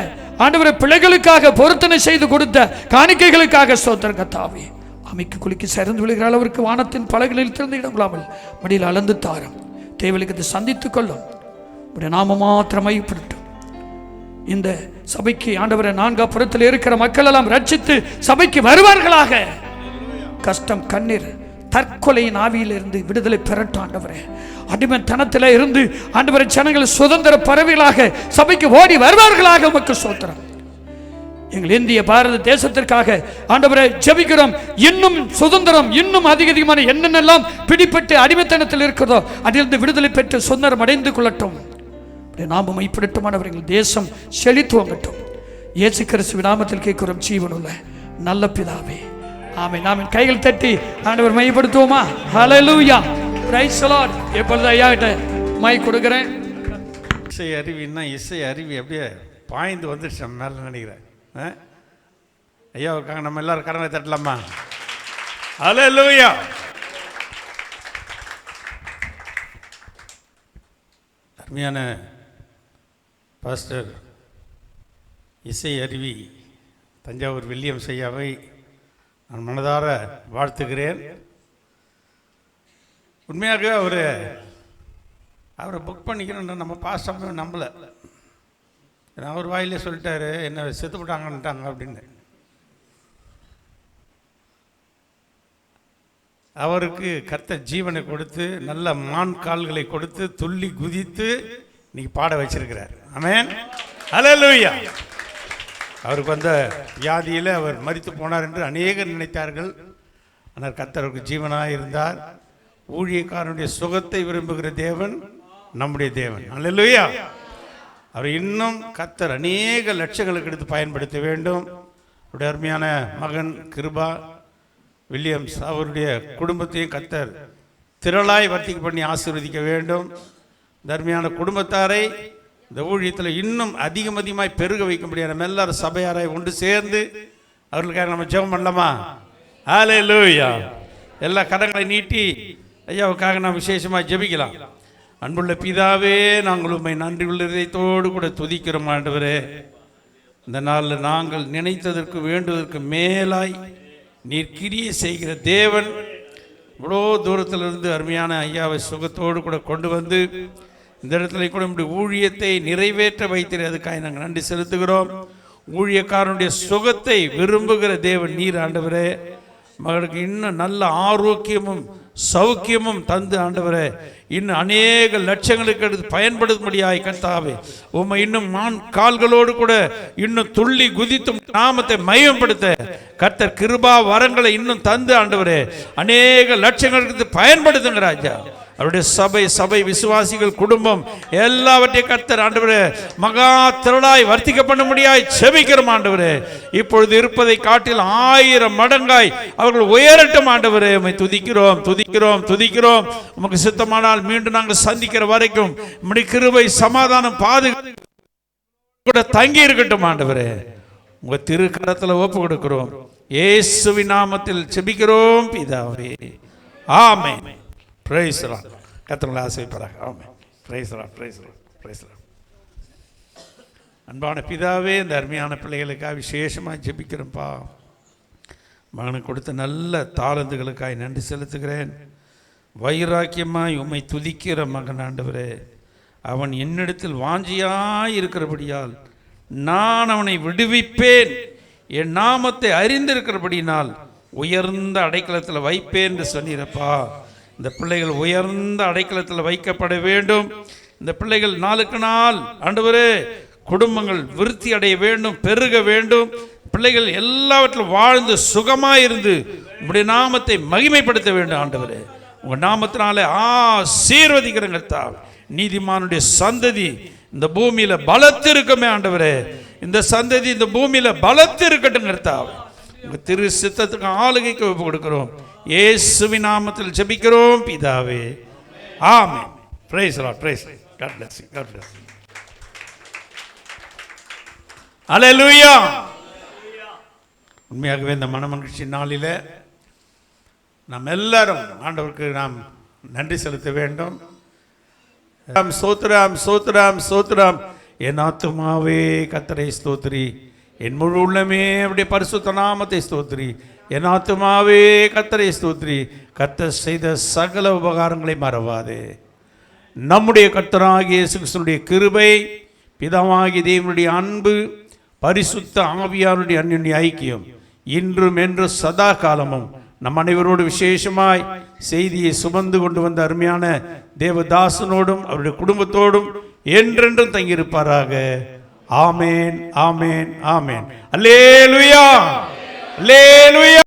ஆண்டவரை பிள்ளைகளுக்காக பொருத்தனை செய்து கொடுத்த காணிக்கைகளுக்காக ஸ்தோத்திரம் கர்த்தாவே. அமைக்கு குலுக்கி சேர்ந்து விழுகிற அளவிற்கு வானத்தின் பலகைகளில் திறந்து இடம் கொள்ளாமல் மடியில் அளந்து தாரும். தேவலுக்கு சந்தித்துக் கொள்ளும். உடைய நாம மாத்திரம் மையப்படட்டும். இந்த சபைக்கு ஆண்டவரை நான்காம் புறத்தில் இருக்கிற மக்கள் எல்லாம் ரட்சித்து சபைக்கு வருவார்களாக. கஷ்டம், கண்ணீர், தற்கொலையின் ஆவியிலிருந்து விடுதலை பெறட்டும் ஆண்டவரே. அடிமைத்தனத்தில் இருந்து ஆண்டவரை ஜனங்கள் சுதந்திர பறவைகளாக சபைக்கு ஓடி வருவார்களாக. உமக்கு ஸ்தோத்திரம். எங்கள் இந்திய பாரத தேசத்திற்காக ஆண்டவரை ஜெபிக்கிறோம். இன்னும் சுதந்திரம், இன்னும் அதிகமான என்னென்னலாம் பிடிப்பட்டு அடிமைத்தனத்தில் இருக்கிறதோ அதிலிருந்து விடுதலை பெற்று சுதந்திரம் அடைந்து கொள்ளட்டும். நாமம் மைப்படட்டுமானவர் எங்கள் தேசம் செழித்துவங்கட்டும். இயேசு கிறிஸ்துவின் நாமத்தில் கேட்கிறோம் ஜீவனுள்ள நல்ல பிதாவே, ஆமென். நாம கைகள் தட்டி ஆண்டவர் மையப்படுத்துவோமா? ஹல்லேலூயா, பிரைஸ் தி லார்ட். எப்பொழுது ஐயா கிட்ட மைக் கொடுக்குறேன். இசை அருவின்னா இசை அருவி அப்படியே பாய்ந்து வந்துடுச்சு மேலே நினைக்கிறேன். ஐயாவுக்காக நம்ம எல்லாரும் கடனை தட்டலாமா? ஹல்லேலூயா. அருமையான பாஸ்டர் இசை அருவி தஞ்சாவூர் வில்லியம்ஸ் ஐயாவை நான் மனதார வாழ்த்துகிறேன். உண்மையாக அவரை புக் பண்ணிக்கணுன்ற நம்ம பாஸ்டர் நம்பலை. அவர் வாயிலே சொல்லிட்டாரு, என்ன செத்து போட்டாங்கன்ட்டாங்க அப்படின்னு. அவருக்கு கர்த்தர் ஜீவனை கொடுத்து நல்ல மான் கால்களை கொடுத்து துள்ளி குதித்து இன்னைக்கு பாட வச்சிருக்கிறார். ஆமென், ஹல்லேலூயா. அவருக்கு வந்த வியாதியில் அவர் மரித்து போனார் என்று அநேகர் நினைத்தார்கள். ஆனால் கர்த்தருக்கு ஜீவனாக இருந்தார். ஊழியக்காரனுடைய சுகத்தை விரும்புகிற தேவன் நம்முடைய தேவன். ஹல்லேலூயா. அவர் இன்னும் கர்த்தர் அநேக லட்சங்களுக்கு எடுத்து பயன்படுத்த வேண்டும். அவருடைய அருமையான மகன் கிருபா வில்லியம்ஸ் அவருடைய குடும்பத்தையும் கர்த்தர் திரளாய் வர்த்திக்க பண்ணி ஆசீர்வதிக்க வேண்டும். தர்மையான குடும்பத்தாரை இந்த ஊழியத்தில் இன்னும் அதிகமாய் பெருக வைக்கும்படியாக நம்ம எல்லாரும் சபையாரை ஒன்று சேர்ந்து அவர்களுக்காக நம்ம ஜெபம் பண்ணலாமா? ஹல்லேலூயா. எல்லா கடங்களை நீட்டி ஐயாவுக்காக நாம் விசேஷமாக ஜெபிக்கலாம். அன்புள்ள பிதாவே, நாங்கள் உம்மை நன்றி உள்ளதோடு கூட துதிக்கிறோம் ஆண்டவரே. இந்த நாளில் நாங்கள் நினைத்ததற்கு வேண்டுவதற்கு மேலாய் நீர் கிரியை செய்கிற தேவன். இவ்வளோ தூரத்திலிருந்து அருமையான ஐயாவை சுகத்தோடு கூட கொண்டு வந்து இந்த இடத்துல கூட நம்முடைய ஊழியத்தை நிறைவேற்ற வைத்திரு. அதுக்காக நாங்கள் நன்றி செலுத்துகிறோம். ஊழியக்காரனுடைய சுகத்தை விரும்புகிற தேவன் நீர் ஆண்டவரே. மகளுக்கு இன்னும் நல்ல ஆரோக்கியமும் சௌக்கியமும் தந்து ஆண்டவரே இன்னும் அநேக லட்சங்களுக்கு எடுத்து பயன்படுத்தும்படியாய் கர்த்தாவே உம்மை இன்னும் மான் கால்களோடு கூட இன்னும் துள்ளி குதித்தும் நாமத்தை மகிமைப்படுத்த கர்த்தர் கிருபா வரங்களை இன்னும் தந்து ஆண்டவரே அநேக லட்சங்களுக்கு பயன்படுத்துங்க ராஜா. அவருடைய சபை விசுவாசிகள் குடும்பம் எல்லாவற்றையும் கர்த்தர் ஆண்டவரே மகா திரளாய் வர்த்திக்க பண்ண முடியாய் செபிக்கிறோம் ஆண்டவரே. இப்பொழுது இருப்பதை காட்டில் 1000 மடங்காய் அவர்கள் உயரட்டும் ஆண்டவரே. உம்மை துதிக்கிறோம் துதிக்கிறோம் துதிக்கிறோம். உமக்கு சித்தமானால் மீண்டும் நாங்கள் சந்திக்கிற வரைக்கும் உம்முடைய கிருபை சமாதானம் பாதுகாப்பு கூட தங்கி இருக்கட்டும் ஆண்டவரே. உங்க திருக்கரத்தில் ஒப்பு கொடுக்கிறோம். இயேசுவின் நாமத்தில் செபிக்கிறோம் பிதாவே. ஆமென். Praise the lord. கர்த்தர் ஆசீர்வதிப்பாராக. ஆமென். Praise the lord. Praise the lord. Praise the lord. அன்பான பிதாவே, இந்த அருமையான பிள்ளைகளுக்காக விசேஷமாக ஜெபிக்கிறேன்ப்பா. மகனுக்கு கொடுத்த நல்ல தாளந்துகளுக்காக நன்றி செலுத்துகிறேன். வைராக்கியமாய் உம்மை துதிக்கிற மகன் ஆண்டவரே, அவன் என்னிடத்தில் வாஞ்சியாய் இருக்கிறபடியால் நான் அவனை விடுவிப்பேன். என் நாமத்தை அறிந்திருக்கிறபடினால் உயர்ந்த அடைக்கலத்தில் வைப்பேன் என்று சொன்னீரப்பா. இந்த பிள்ளைகள் உயர்ந்த அடைக்கலத்தில் வைக்கப்பட வேண்டும். இந்த பிள்ளைகள் நாளுக்கு நாள் ஆண்டவரே குடும்பங்கள் விருத்தி அடைய வேண்டும், பெருக வேண்டும். பிள்ளைகள் எல்லாவற்றிலும் வாழ்ந்து சுகமாக இருந்து உங்களுடைய நாமத்தை மகிமைப்படுத்த வேண்டும் ஆண்டவரே. உங்கள் நாமத்தினாலே ஆசீர்வதிக்கிறேங்க. நீதிமானுடைய சந்ததி இந்த பூமியில பலத்து இருக்குமே ஆண்டவரே. இந்த சந்ததி இந்த பூமியில பலத்து இருக்கட்டும் கர்த்தாவே. உங்க திரு சித்தத்துக்கு ஆளுகைக்கு ஒப்பு கொடுக்கிறோம். இயேசுவின் நாமத்தில் ஜெபிக்கிறோம் பிதாவே. ஆமென். Praise the lord. Praise. God bless you. God bless you. ஹல்லேலூயா. உண்மையாகவே இந்த மனமகிழ்ச்சி நாளிலே நாம் எல்லாரும் ஆண்டவருக்கு நாம் நன்றி செலுத்த வேண்டும். ஸ்தோத்திரம் ஸ்தோத்திரம் ஸ்தோத்திரம். என் ஆத்துமாவே கர்த்தரை ஸ்தோத்திரி, என் முழு உள்ளமே அவருடைய பரிசுத்த நாமத்தை ஸ்தோத்திரி. என் ஆத்துமாவே கர்த்தரை ஸ்தோத்திரி, கர்த்தர் செய்த சகல உபகாரங்களை மறவாதே. நம்முடைய கர்த்தராகிய இயேசு கிறிஸ்துவினுடைய கிருபை, பிதாவாகிய தேவனுடைய அன்பு, பரிசுத்த ஆவியாருடைய அன்யோன்ய ஐக்கியம் இன்றும் என்று சதா காலமும் நம் அனைவரோடு விசேஷமாய் செய்தியை சுமந்து கொண்டு வந்த அருமையான தேவதாசனோடும் அவருடைய குடும்பத்தோடும் என்றென்றும் தங்கியிருப்பாராக. ஆமேன் ஆமேன் ஆமேன். அல்லேலூயா அல்லேலூயா.